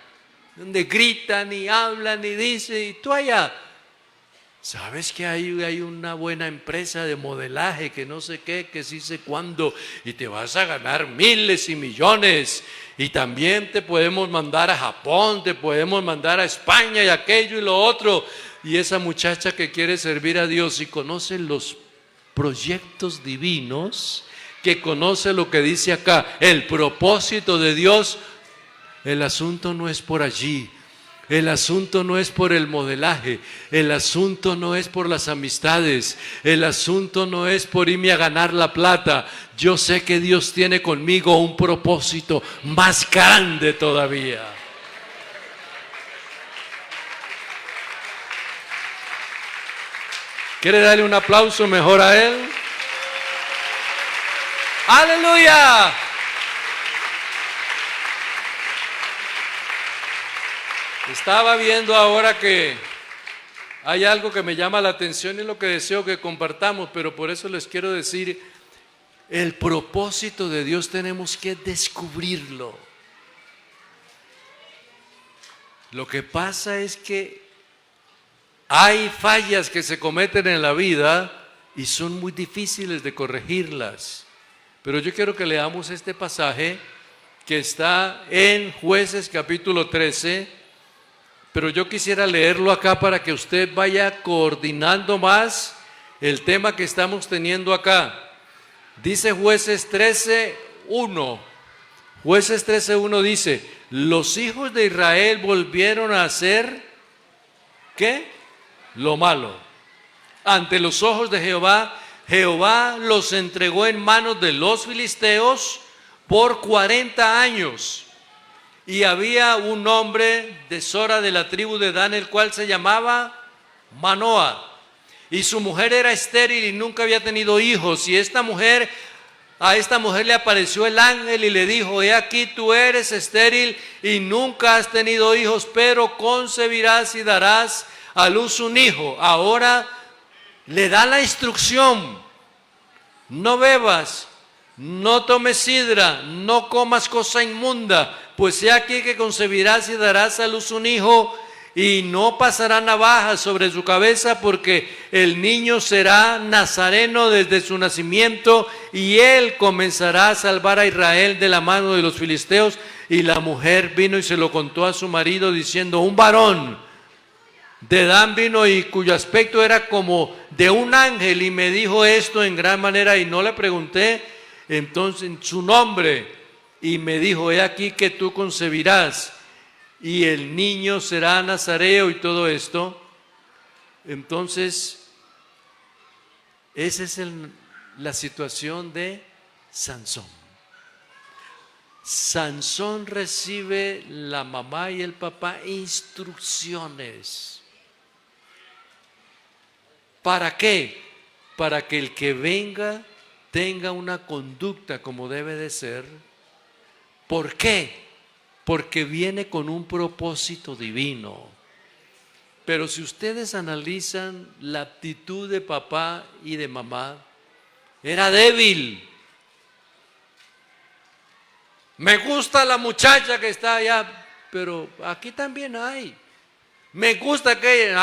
donde gritan y hablan y dicen, y tú allá. ¿Sabes que hay una buena empresa de modelaje que no sé qué, que sí sé cuándo, y te vas a ganar miles y millones? Y también te podemos mandar a Japón, te podemos mandar a España y aquello y lo otro. Y esa muchacha que quiere servir a Dios y conoce los proyectos divinos, que conoce lo que dice acá, el propósito de Dios, el asunto no es por allí. El asunto no es por el modelaje, el asunto no es por las amistades, el asunto no es por irme a ganar la plata. Yo sé que Dios tiene conmigo un propósito más grande todavía. ¿Quiere darle un aplauso mejor a Él? ¡Aleluya! Estaba viendo ahora que hay algo que me llama la atención y lo que deseo que compartamos, pero por eso les quiero decir, el propósito de Dios tenemos que descubrirlo. Lo que pasa es que hay fallas que se cometen en la vida y son muy difíciles de corregirlas. Pero yo quiero que leamos este pasaje que está en Jueces capítulo 13. Pero yo quisiera leerlo acá para que usted vaya coordinando más el tema que estamos teniendo acá. Dice Jueces 13:1. Jueces 13:1 dice: los hijos de Israel volvieron a hacer, ¿qué? Lo malo. Ante los ojos de Jehová, Jehová los entregó en manos de los filisteos por 40 años. Y había un hombre de Sora de la tribu de Dan, el cual se llamaba Manoa. Y su mujer era estéril y nunca había tenido hijos. Y a esta mujer le apareció el ángel y le dijo: he aquí, tú eres estéril y nunca has tenido hijos, pero concebirás y darás a luz un hijo. Ahora le da la instrucción: no bebas, no tomes sidra, no comas cosa inmunda, pues he aquí que concebirás y darás a luz un hijo, y no pasará navaja sobre su cabeza, porque el niño será nazareno desde su nacimiento, y él comenzará a salvar a Israel de la mano de los filisteos. Y la mujer vino y se lo contó a su marido, diciendo: un varón de Dan vino, y cuyo aspecto era como de un ángel, y me dijo esto en gran manera, y no le pregunté entonces su nombre, y me dijo: he aquí que tú concebirás y el niño será nazareo, y todo esto. Entonces esa es la situación de Sansón. Sansón recibe la mamá y el papá instrucciones. ¿Para qué? Para que el que venga tenga una conducta como debe de ser. ¿Por qué? Porque viene con un propósito divino. Pero si ustedes analizan la actitud de papá y de mamá, era débil. Me gusta la muchacha que está allá, pero aquí también hay. Me gusta que,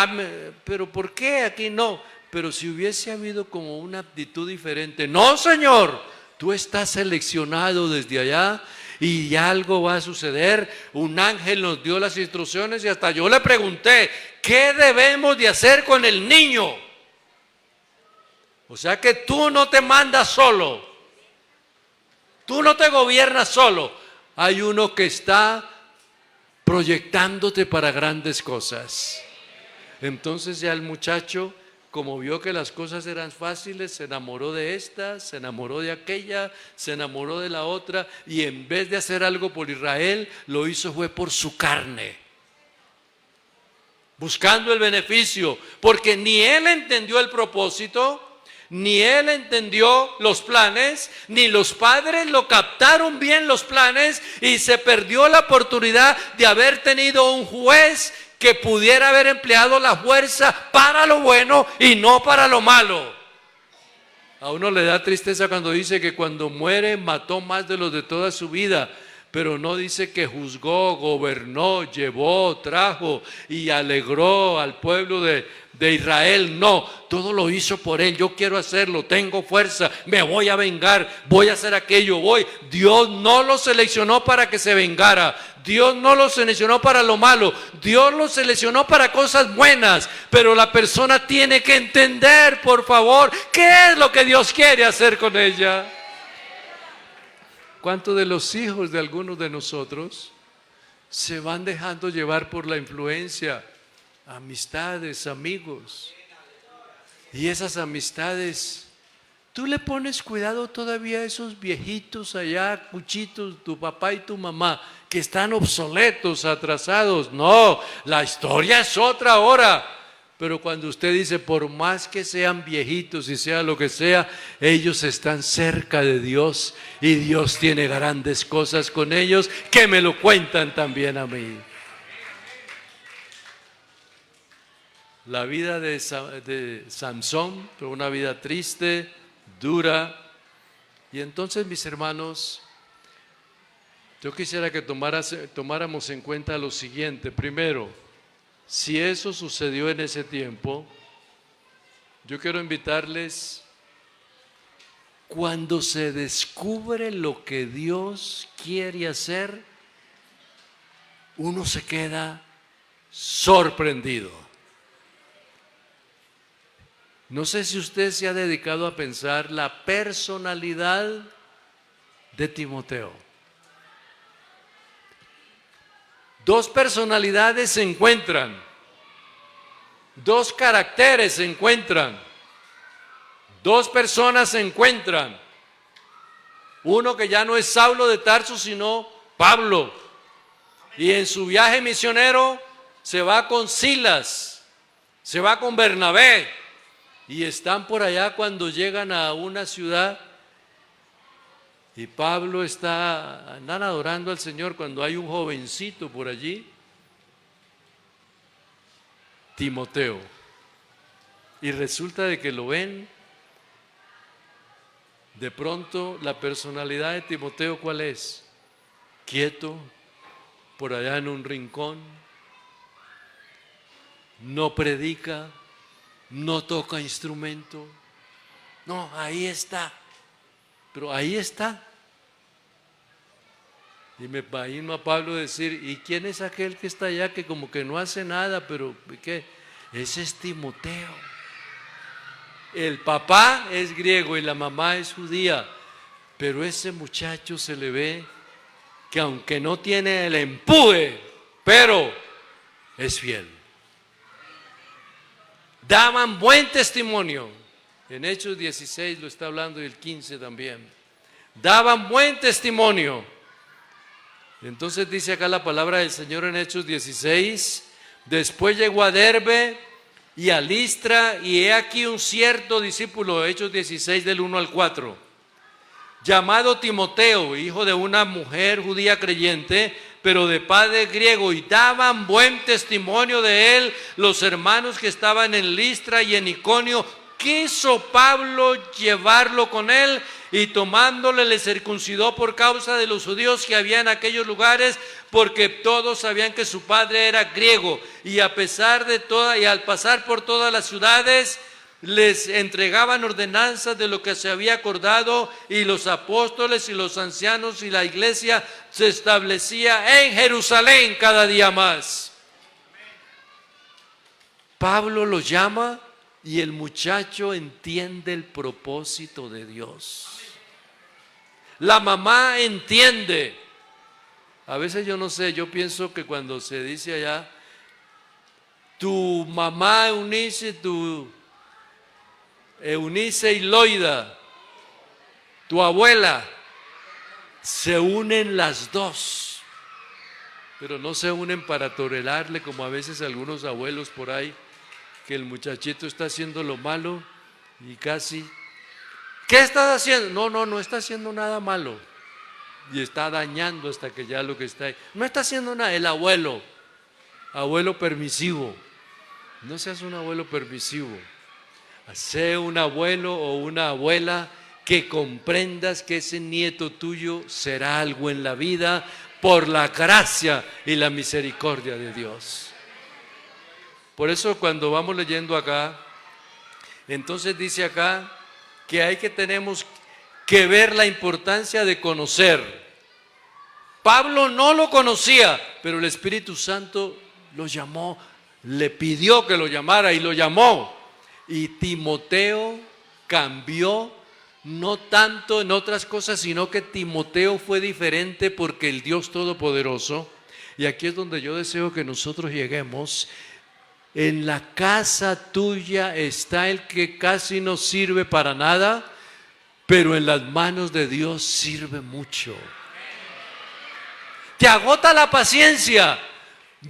pero ¿por qué aquí no? Pero si hubiese habido como una actitud diferente: no, Señor, tú estás seleccionado desde allá y algo va a suceder. Un ángel nos dio las instrucciones y hasta yo le pregunté: ¿qué debemos de hacer con el niño? O sea que tú no te mandas solo, tú no te gobiernas solo. Hay uno que está proyectándote para grandes cosas. Entonces ya el muchacho, como vio que las cosas eran fáciles, se enamoró de esta, se enamoró de aquella, se enamoró de la otra, y en vez de hacer algo por Israel, lo hizo fue por su carne, buscando el beneficio, porque ni él entendió el propósito, ni él entendió los planes, ni los padres lo captaron bien los planes, y se perdió la oportunidad de haber tenido un juez que pudiera haber empleado la fuerza para lo bueno y no para lo malo. A uno le da tristeza cuando dice que cuando muere mató más de los de toda su vida, pero no dice que juzgó, gobernó, llevó, trajo y alegró al pueblo de Israel, no, todo lo hizo por él. Yo quiero hacerlo, tengo fuerza, me voy a vengar, voy a hacer aquello, voy. Dios no lo seleccionó para que se vengara. Dios no lo seleccionó para lo malo. Dios lo seleccionó para cosas buenas. Pero la persona tiene que entender, por favor, qué es lo que Dios quiere hacer con ella. ¿Cuántos de los hijos de algunos de nosotros se van dejando llevar por la influencia? Amistades, amigos. Y esas amistades, tú le pones cuidado todavía a esos viejitos allá, cuchitos, tu papá y tu mamá, que están obsoletos, atrasados. No, la historia es otra ahora. Pero cuando usted dice, por más que sean viejitos y sea lo que sea, ellos están cerca de Dios y Dios tiene grandes cosas con ellos que me lo cuentan también a mí. La vida de Sansón fue una vida triste, dura. Y entonces, mis hermanos, yo quisiera que tomáramos en cuenta lo siguiente. Primero, si eso sucedió en ese tiempo, yo quiero invitarles, cuando se descubre lo que Dios quiere hacer, uno se queda sorprendido. No sé si usted se ha dedicado a pensar la personalidad de Timoteo. Dos personalidades se encuentran, dos caracteres se encuentran, dos personas se encuentran. Uno que ya no es Saulo de Tarso, sino Pablo. Y en su viaje misionero se va con Silas, se va con Bernabé. Y están por allá cuando llegan a una ciudad. Y Pablo andan adorando al Señor cuando hay un jovencito por allí, Timoteo. Y resulta de que lo ven. De pronto la personalidad de Timoteo, ¿cuál es? Quieto, por allá en un rincón, no predica, no toca instrumento. No, ahí está. Pero ahí está. Y me imagino a Pablo decir, ¿y quién es aquel que está allá que como que no hace nada? Pero ¿qué? Ese es Timoteo. El papá es griego y la mamá es judía. Pero ese muchacho se le ve que aunque no tiene el empuje, pero es fiel. Daban buen testimonio. En Hechos 16 lo está hablando y el 15 también. Daban buen testimonio. Entonces dice acá la palabra del Señor en Hechos 16. Después llegó a Derbe y a Listra, y he aquí un cierto discípulo, Hechos 16 del 1 al 4, llamado Timoteo, hijo de una mujer judía creyente, pero de padre griego, y daban buen testimonio de él los hermanos que estaban en Listra y en Iconio. Quiso Pablo llevarlo con él, y tomándole le circuncidó por causa de los judíos que había en aquellos lugares, porque todos sabían que su padre era griego. Y a pesar de toda, y al pasar por todas las ciudades, les entregaban ordenanzas de lo que se había acordado, y los apóstoles y los ancianos y la iglesia se establecía en Jerusalén cada día más. Pablo lo llama y el muchacho entiende el propósito de Dios. La mamá entiende. A veces yo no sé, yo pienso que cuando se dice allá, tu mamá Eunice, tu Eunice y Loida, tu abuela, se unen las dos, pero no se unen para tolerarle como a veces algunos abuelos por ahí, que el muchachito está haciendo lo malo y casi, ¿qué estás haciendo? No está haciendo nada malo, y está dañando hasta que ya lo que está ahí, no está haciendo nada. El abuelo permisivo. No seas un abuelo permisivo. Sé un abuelo o una abuela que comprendas que ese nieto tuyo será algo en la vida por la gracia y la misericordia de Dios. Por eso cuando vamos leyendo acá, entonces dice acá que tenemos que ver la importancia de conocer. Pablo no lo conocía, pero el Espíritu Santo lo llamó, le pidió que lo llamara y lo llamó. Y Timoteo cambió, no tanto en otras cosas, sino que Timoteo fue diferente porque el Dios Todopoderoso, y aquí es donde yo deseo que nosotros lleguemos, en la casa tuya está el que casi no sirve para nada, pero en las manos de Dios sirve mucho. Te agota la paciencia.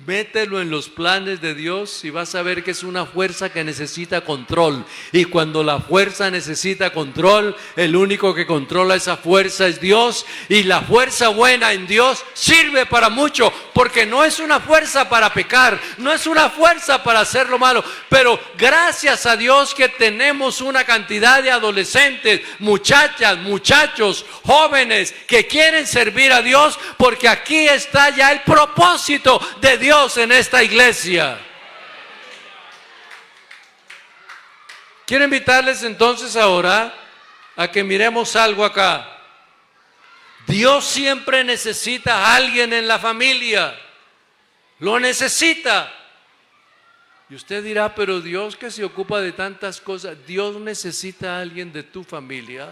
Mételo en los planes de Dios y vas a ver que es una fuerza que necesita control. Y cuando la fuerza necesita control, el único que controla esa fuerza es Dios. Y la fuerza buena en Dios sirve para mucho, porque no es una fuerza para pecar, no es una fuerza para hacer lo malo. Pero gracias a Dios que tenemos una cantidad de adolescentes, muchachas, muchachos, jóvenes que quieren servir a Dios, porque aquí está ya el propósito de Dios en esta iglesia. Quiero invitarles entonces ahora a que miremos algo acá. Dios siempre necesita a alguien en la familia. Lo necesita. Y usted dirá, pero Dios que se ocupa de tantas cosas, Dios necesita a alguien de tu familia.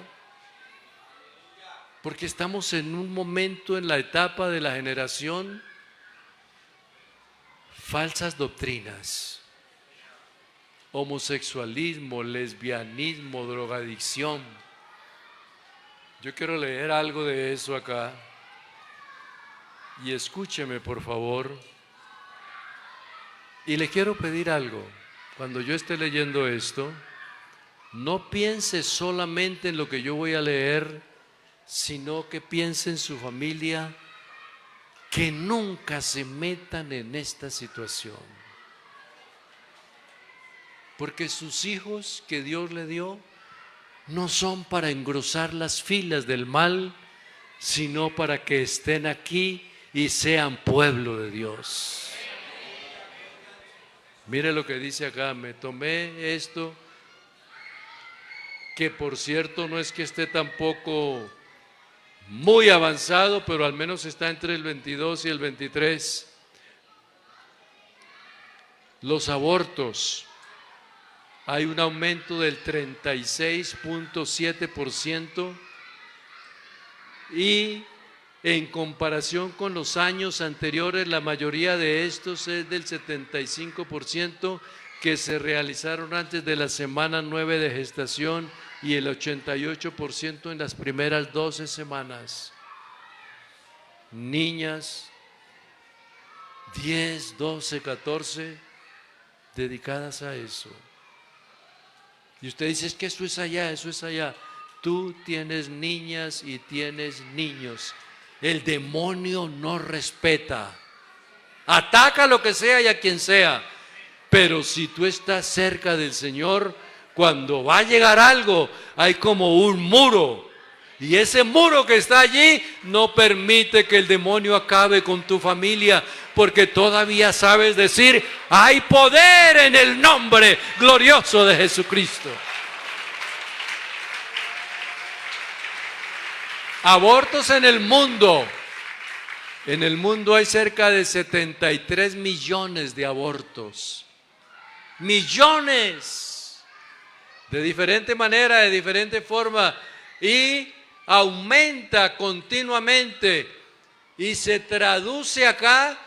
Porque estamos en un momento en la etapa de la generación falsas doctrinas, homosexualismo, lesbianismo, drogadicción. Yo quiero leer algo de eso acá y escúcheme por favor. Y le quiero pedir algo. Cuando yo esté leyendo esto, no piense solamente en lo que yo voy a leer, sino que piense en su familia, que nunca se metan en esta situación. Porque sus hijos que Dios le dio no son para engrosar las filas del mal, sino para que estén aquí y sean pueblo de Dios. Mire lo que dice acá, me tomé esto, que por cierto no es que esté tampoco muy avanzado, pero al menos está entre el 22 y el 23. Los abortos, hay un aumento del 36.7% y en comparación con los años anteriores, la mayoría de estos es del 75% que se realizaron antes de la semana 9 de gestación y el 88% en las primeras 12 semanas. Niñas, 10, 12, 14, dedicadas a eso. Y usted dice, es que eso es allá, eso es allá. Tú tienes niñas y tienes niños. El demonio no respeta. Ataca a lo que sea y a quien sea. Pero si tú estás cerca del Señor, cuando va a llegar algo, hay como un muro. Y ese muro que está allí no permite que el demonio acabe con tu familia, porque todavía sabes decir, hay poder en el nombre glorioso de Jesucristo. Abortos en el mundo. En el mundo hay cerca de 73 millones de abortos. Millones. De diferente manera, de diferente forma. Y aumenta continuamente. Y se traduce acá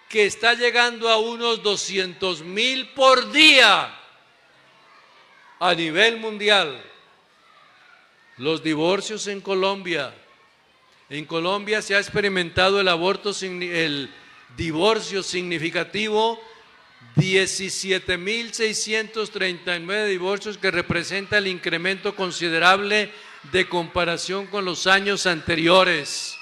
que está llegando a unos 200,000 por día a nivel mundial. Los divorcios en Colombia. En Colombia se ha experimentado el divorcio significativo, 17.639 divorcios, que representa el incremento considerable de comparación con los años anteriores.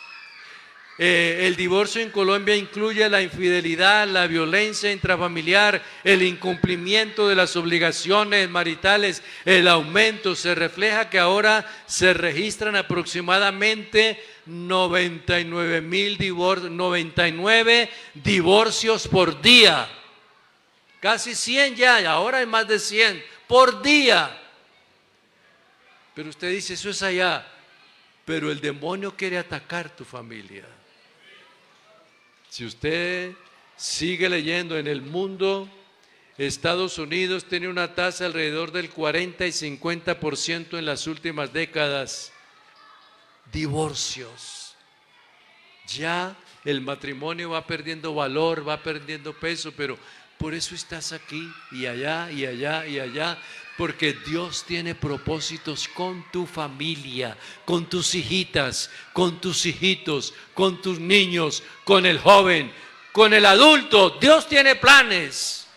El divorcio en Colombia incluye la infidelidad, la violencia intrafamiliar, el incumplimiento de las obligaciones maritales, el aumento. Se refleja que ahora se registran aproximadamente 99 divorcios por día. casi 100 ya, y ahora hay más de 100 por día. Pero usted dice, eso es allá, pero el demonio quiere atacar tu familia. Si usted sigue leyendo en el mundo, Estados Unidos tiene una tasa alrededor del 40 y 50% en las últimas décadas. Divorcios. Ya el matrimonio va perdiendo valor, va perdiendo peso, pero por eso estás aquí y allá y allá y allá, porque Dios tiene propósitos con tu familia, con tus hijitas, con tus hijitos, con tus niños, con el joven, con el adulto. Dios tiene planes.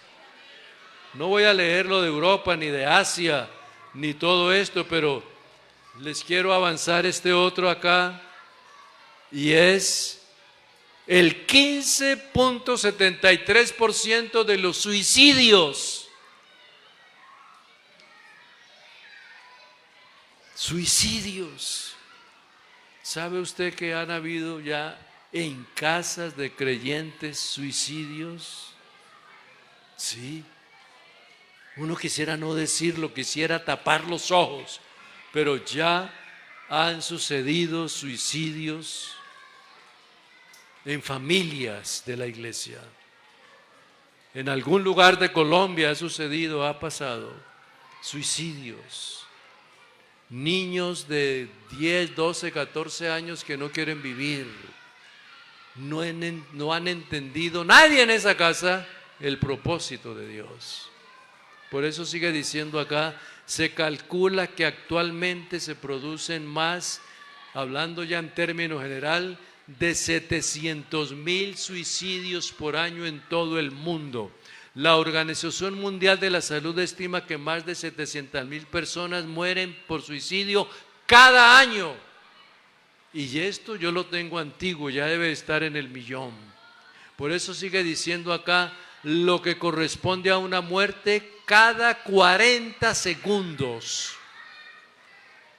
No voy a leer lo de Europa ni de Asia ni todo esto, pero les quiero avanzar este otro acá, y es el 15.73% de los suicidios. Suicidios. ¿Sabe usted que han habido ya en casas de creyentes suicidios? Sí. Uno quisiera no decirlo, quisiera tapar los ojos, pero ya han sucedido suicidios en familias de la iglesia. En algún lugar de Colombia ha sucedido, ha pasado suicidios. Niños de 10, 12, 14 años que no quieren vivir. No han entendido nadie en esa casa el propósito de Dios. Por eso sigue diciendo acá, se calcula que actualmente se producen más, hablando ya en términos general, de 700,000 suicidios por año en todo el mundo. La Organización Mundial de la Salud estima que más de 700,000 personas mueren por suicidio cada año. Y esto yo lo tengo antiguo, ya debe estar en el 1,000,000. Por eso sigue diciendo acá, lo que corresponde a una muerte cada 40 segundos.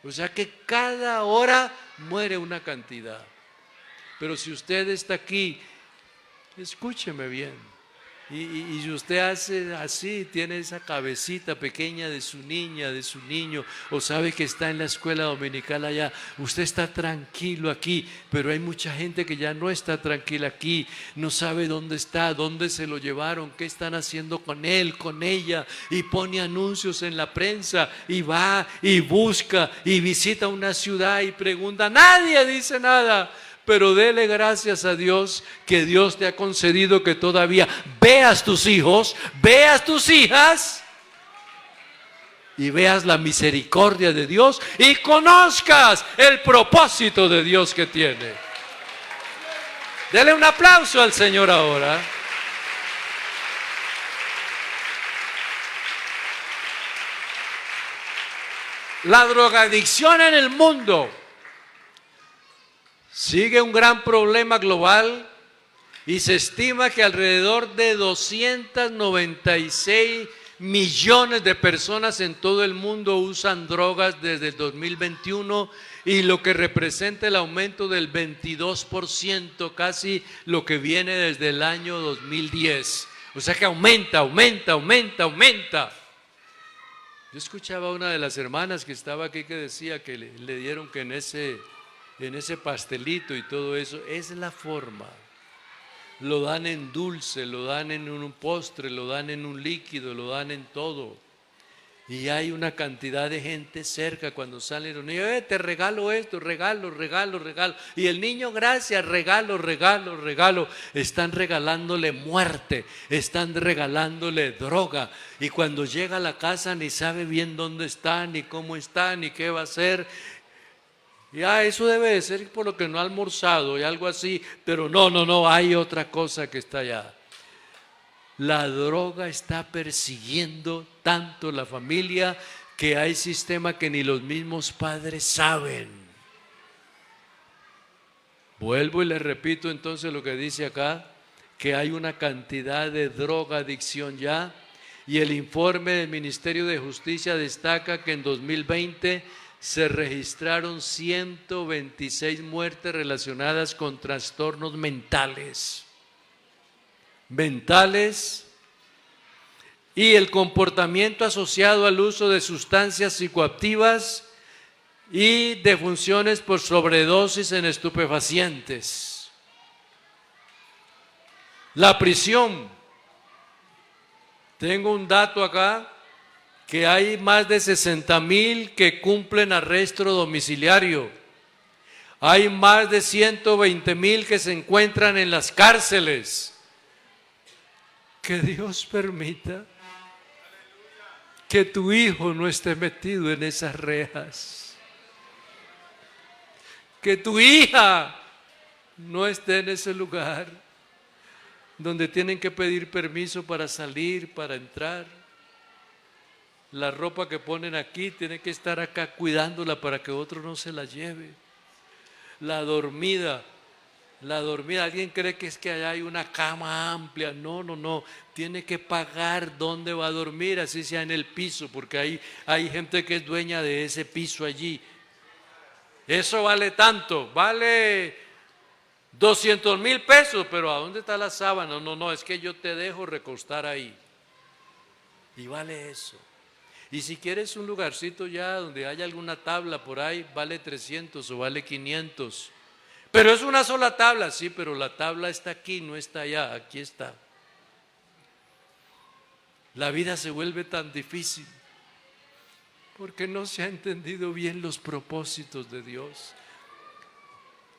O sea que cada hora muere una cantidad. Pero si usted está aquí, escúcheme bien, y si usted hace así, tiene esa cabecita pequeña de su niña, de su niño, o sabe que está en la escuela dominical allá, usted está tranquilo aquí, pero hay mucha gente que ya no está tranquila aquí, no sabe dónde está, dónde se lo llevaron, qué están haciendo con él, con ella, y pone anuncios en la prensa, y va y busca, y visita una ciudad y pregunta, nadie dice nada. Pero dele gracias a Dios que Dios te ha concedido que todavía veas tus hijos, veas tus hijas y veas la misericordia de Dios y conozcas el propósito de Dios que tiene. Dele un aplauso al Señor ahora. La drogadicción en el mundo sigue un gran problema global y se estima que alrededor de 296 millones de personas en todo el mundo usan drogas desde el 2021, y lo que representa el aumento del 22%, casi lo que viene desde el año 2010. O sea que aumenta. Yo escuchaba a una de las hermanas que estaba aquí que decía que le dieron que en ese pastelito y todo eso, es la forma. Lo dan en dulce, lo dan en un postre, lo dan en un líquido, lo dan en todo. Y hay una cantidad de gente cerca cuando salen los niños, te regalo esto, regalo. Y el niño, gracias, regalo. Están regalándole muerte, están regalándole droga. Y cuando llega a la casa ni sabe bien dónde está, ni cómo está, ni qué va a hacer. Ya, eso debe de ser por lo que no ha almorzado y algo así, pero no, hay otra cosa que está allá. La droga está persiguiendo tanto la familia que hay sistemas que ni los mismos padres saben. Vuelvo y les repito entonces lo que dice acá, que hay una cantidad de drogadicción ya, y el informe del Ministerio de Justicia destaca que en 2020 se registraron 126 muertes relacionadas con trastornos mentales. y el comportamiento asociado al uso de sustancias psicoactivas y defunciones por sobredosis en estupefacientes. La prisión. Tengo un dato acá, que hay más de 60,000 que cumplen arresto domiciliario. Hay más de 120,000 que se encuentran en las cárceles. Que Dios permita que tu hijo no esté metido en esas rejas. Que tu hija no esté en ese lugar donde tienen que pedir permiso para salir, para entrar. La ropa que ponen aquí tiene que estar acá cuidándola para que otro no se la lleve. La dormida, alguien cree que es que allá hay una cama amplia. No, tiene que pagar dónde va a dormir, así sea en el piso, porque hay gente que es dueña de ese piso allí. Eso vale tanto, vale 200,000 pesos, pero ¿a dónde está la sábana? No, es que yo te dejo recostar ahí. Y vale eso. Y si quieres un lugarcito ya donde haya alguna tabla por ahí, vale 300 o vale 500. Pero es una sola tabla, sí, pero la tabla está aquí, no está allá, aquí está. La vida se vuelve tan difícil porque no se ha entendido bien los propósitos de Dios.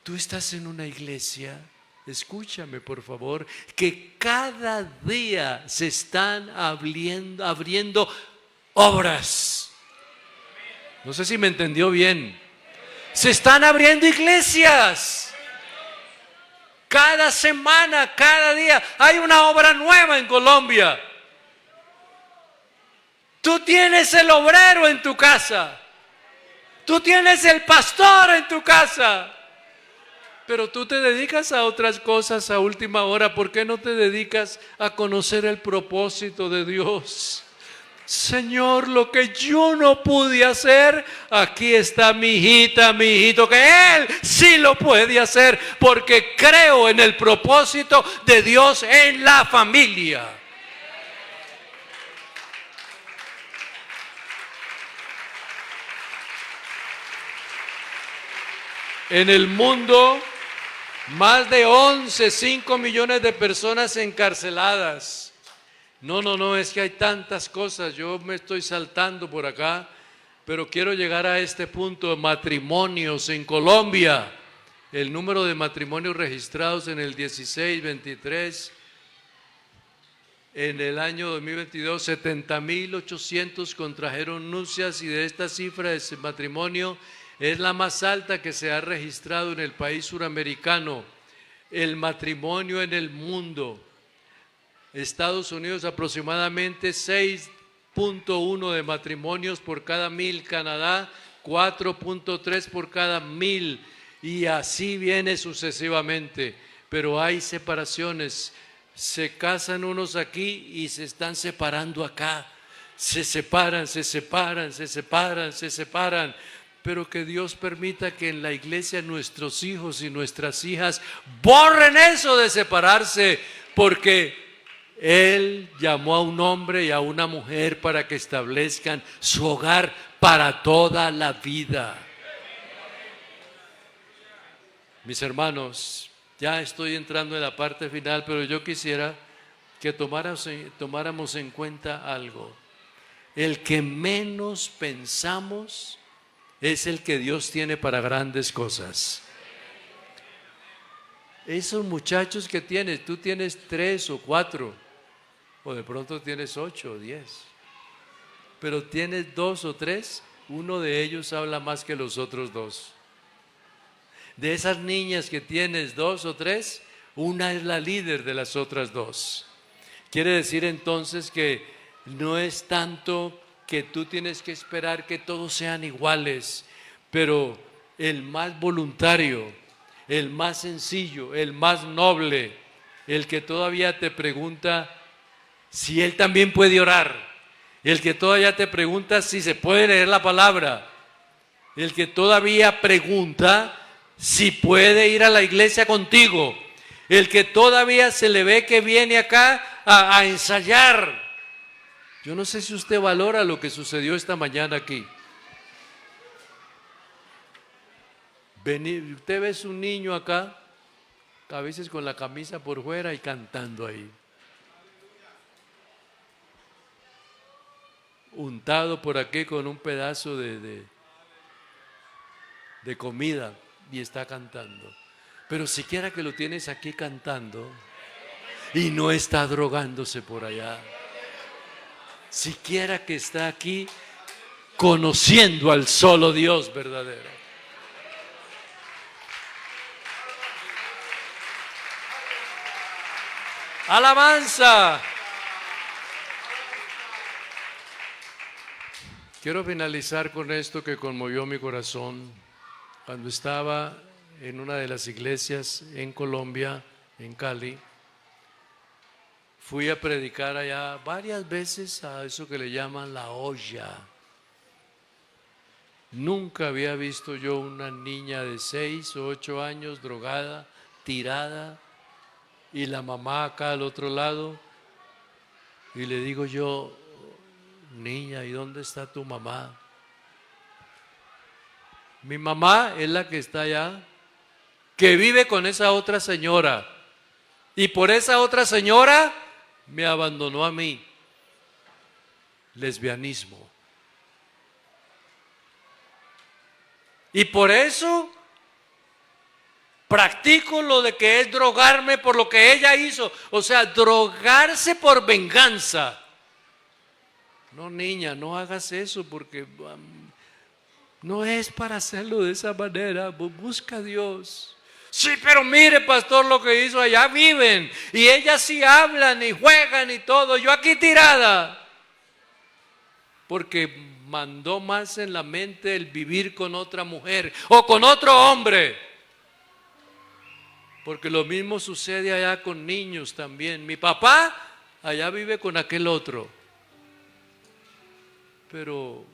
Tú estás en una iglesia, escúchame por favor, que cada día se están abriendo obras. No sé si me entendió bien. Se están abriendo iglesias. Cada semana, cada día hay una obra nueva en Colombia. Tú tienes el obrero en tu casa. Tú tienes el pastor en tu casa. Pero tú te dedicas a otras cosas a última hora. ¿Por qué no te dedicas a conocer el propósito de Dios? Señor, lo que yo no pude hacer, aquí está mi hijita, mi hijito, que Él sí lo puede hacer, porque creo en el propósito de Dios en la familia. En el mundo, más de 5 millones de personas encarceladas. No, es que hay tantas cosas, yo me estoy saltando por acá, pero quiero llegar a este punto. Matrimonios en Colombia, el número de matrimonios registrados en el 16-23, en el año 2022, 70,800 contrajeron nupcias, y de esta cifra de matrimonio es la más alta que se ha registrado en el país suramericano. El matrimonio en el mundo. Estados Unidos aproximadamente 6.1 de matrimonios por cada 1,000, Canadá 4.3 por cada 1,000, y así viene sucesivamente. Pero hay separaciones, se casan unos aquí y se están separando acá, se separan, pero que Dios permita que en la iglesia nuestros hijos y nuestras hijas borren eso de separarse, porque Él llamó a un hombre y a una mujer para que establezcan su hogar para toda la vida. Mis hermanos, ya estoy entrando en la parte final, pero yo quisiera que tomáramos en cuenta algo. El que menos pensamos es el que Dios tiene para grandes cosas. Esos muchachos que tienes, tú tienes 3 o 4. O de pronto tienes 8 o 10, pero tienes 2 o 3, uno de ellos habla más que los otros 2. De esas niñas que tienes 2 o 3, una es la líder de las otras 2. Quiere decir entonces que no es tanto que tú tienes que esperar que todos sean iguales, pero el más voluntario, el más sencillo, el más noble, el que todavía te pregunta si él también puede orar, el que todavía te pregunta si se puede leer la palabra, el que todavía pregunta si puede ir a la iglesia contigo, el que todavía se le ve que viene acá a ensayar. Yo no sé si usted valora lo que sucedió esta mañana aquí. Usted ve un niño acá, a veces con la camisa por fuera y cantando ahí. Untado por aquí con un pedazo de comida y está cantando. Pero siquiera que lo tienes aquí cantando y no está drogándose por allá. Siquiera que está aquí conociendo al solo Dios verdadero. ¡Alabanza! Quiero finalizar con esto que conmovió mi corazón. Cuando estaba en una de las iglesias en Colombia, en Cali, fui a predicar allá varias veces a eso que le llaman la olla. Nunca había visto yo una niña de 6 o 8 años drogada, tirada, y la mamá acá al otro lado. Y le digo yo, niña, ¿y dónde está tu mamá? Mi mamá es la que está allá, que vive con esa otra señora. Y por esa otra señora me abandonó a mí. Lesbianismo. Y por eso practico lo de que es drogarme por lo que ella hizo. O sea, drogarse por venganza. No, niña, no hagas eso porque no es para hacerlo de esa manera. Busca a Dios. Sí, pero mire, pastor, lo que hizo allá viven. Y ellas sí hablan y juegan y todo. Yo aquí tirada. Porque mandó más en la mente el vivir con otra mujer o con otro hombre. Porque lo mismo sucede allá con niños también. Mi papá allá vive con aquel otro. Pero,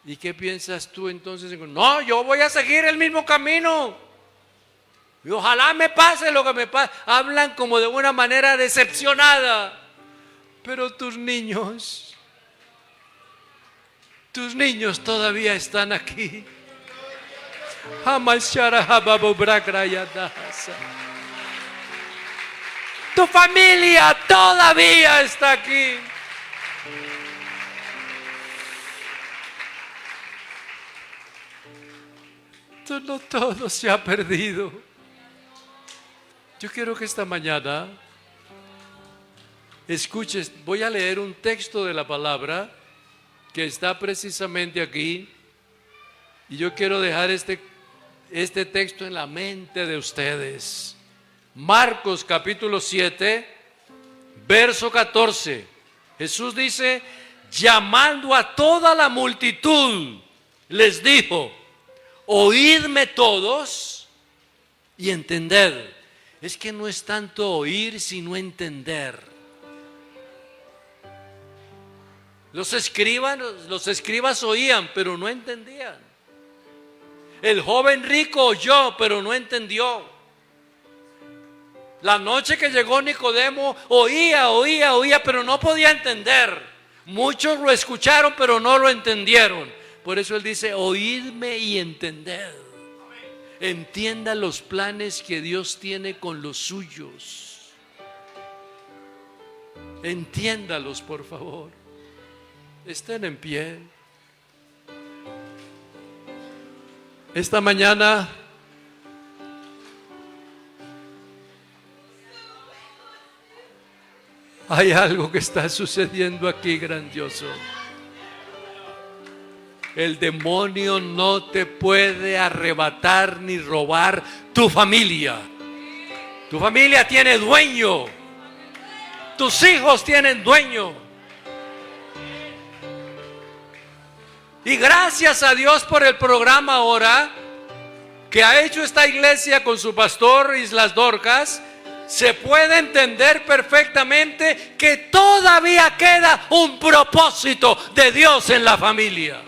¿y qué piensas tú entonces? No, yo voy a seguir el mismo camino. Y ojalá me pase lo que me pase. Hablan como de una manera decepcionada. Pero tus niños todavía están aquí. Tu familia todavía está aquí. No todo se ha perdido. Yo quiero que esta mañana escuches, voy a leer un texto de la palabra que está precisamente aquí, y yo quiero dejar este texto en la mente de ustedes. Marcos capítulo 7, verso 14. Jesús dice, llamando a toda la multitud, les dijo, oídme todos y entended. Es que no es tanto oír sino entender. Los escribas oían, pero no entendían. El joven rico oyó, pero no entendió. La noche que llegó Nicodemo, oía, pero no podía entender. Muchos lo escucharon, pero no lo entendieron. Por eso él dice, oídme y entended. Entienda los planes que Dios tiene con los suyos. Entiéndalos, por favor. Estén en pie. Esta mañana hay algo que está sucediendo aquí grandioso. El demonio no te puede arrebatar ni robar tu familia. Tu familia tiene dueño. Tus hijos tienen dueño. Y gracias a Dios por el programa ahora que ha hecho esta iglesia con su pastor Islas Dorcas, se puede entender perfectamente que todavía queda un propósito de Dios en la familia.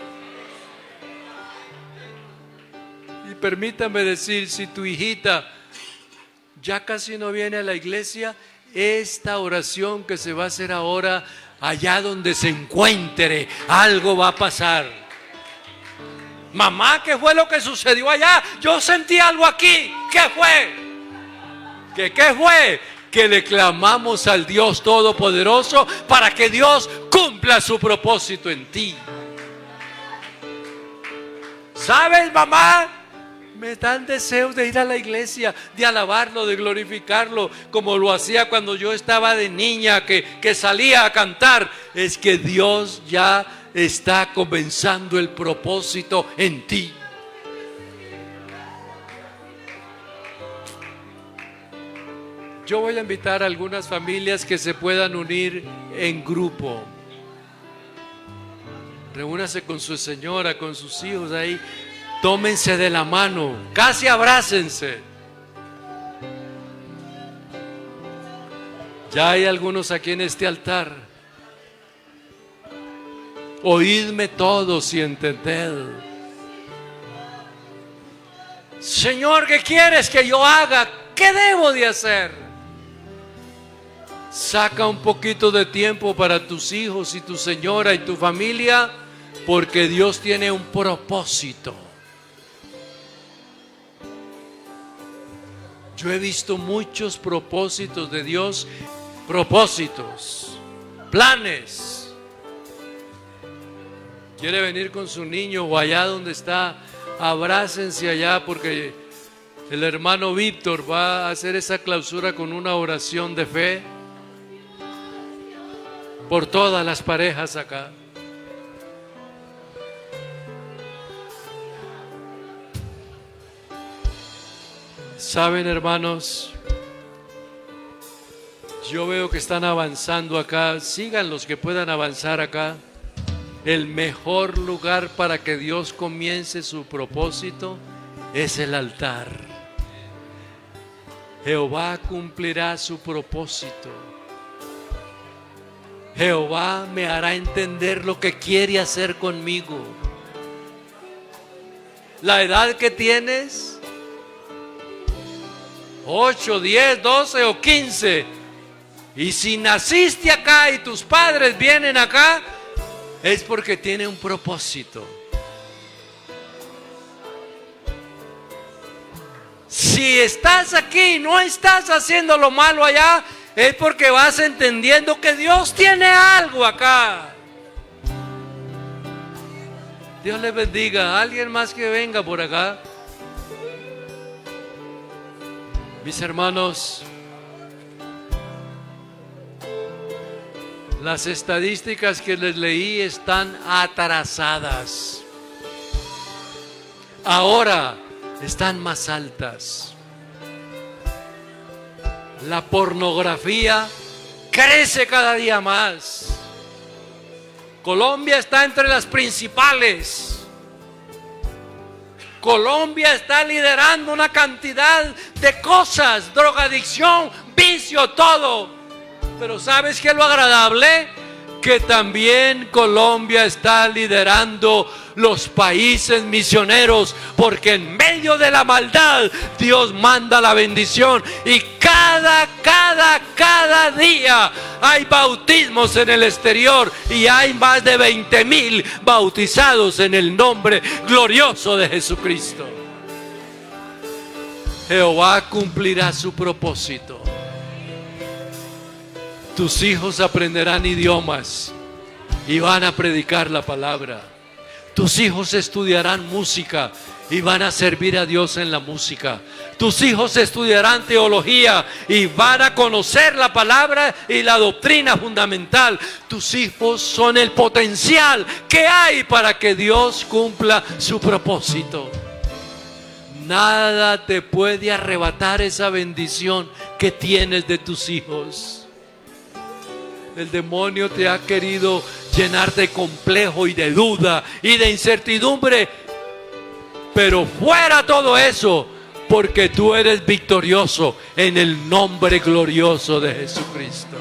Y permítame decir, si tu hijita ya casi no viene a la iglesia, esta oración que se va a hacer ahora, allá donde se encuentre, algo va a pasar. Mamá, ¿qué fue lo que sucedió allá? Yo sentí algo aquí. ¿Qué fue? ¿Qué fue? Que le clamamos al Dios Todopoderoso para que Dios cumpla su propósito en ti. ¿Sabes, mamá? Me dan deseos de ir a la iglesia, de alabarlo, de glorificarlo, como lo hacía cuando yo estaba de niña, que salía a cantar. Es que Dios ya está comenzando el propósito en ti. Yo voy a invitar a algunas familias que se puedan unir en grupo. Reúnase con su señora, con sus hijos ahí. Tómense de la mano, casi abrácense. Ya hay algunos aquí en este altar. Oídme todos y entended. Señor, ¿qué quieres que yo haga? ¿Qué debo de hacer? Saca un poquito de tiempo para tus hijos y tu señora y tu familia, porque Dios tiene un propósito. Yo he visto muchos propósitos de Dios, propósitos, planes. Quiere venir con su niño o allá donde está, abrácense allá, porque el hermano Víctor va a hacer esa clausura con una oración de fe por todas las parejas acá. Saben, hermanos, yo veo que están avanzando acá. Sigan los que puedan avanzar acá. El mejor lugar para que Dios comience su propósito es el altar. Jehová cumplirá su propósito. Jehová me hará entender lo que quiere hacer conmigo. La edad que tienes, 8, 10, 12 o 15, y si naciste acá y tus padres vienen acá, es porque tiene un propósito. Si estás aquí y no estás haciendo lo malo allá, es porque vas entendiendo que Dios tiene algo acá. Dios les bendiga. ¿Alguien más que venga por acá? Mis hermanos, las estadísticas que les leí están atrasadas. Ahora están más altas. La pornografía crece cada día más. Colombia está entre las principales. Colombia está liderando una cantidad de cosas, drogadicción, vicio, todo. Pero ¿sabes qué es lo agradable? Que también Colombia está liderando los países misioneros, porque en medio de la maldad Dios manda la bendición, y cada día hay bautismos en el exterior, y hay más de 20,000 bautizados en el nombre glorioso de Jesucristo. Jehová cumplirá su propósito. Tus hijos aprenderán idiomas y van a predicar la palabra. Tus hijos estudiarán música y van a servir a Dios en la música. Tus hijos estudiarán teología y van a conocer la palabra y la doctrina fundamental. Tus hijos son el potencial que hay para que Dios cumpla su propósito. Nada te puede arrebatar esa bendición que tienes de tus hijos. El demonio te ha querido llenar de complejo y de duda y de incertidumbre, pero fuera todo eso, porque tú eres victorioso en el nombre glorioso de Jesucristo.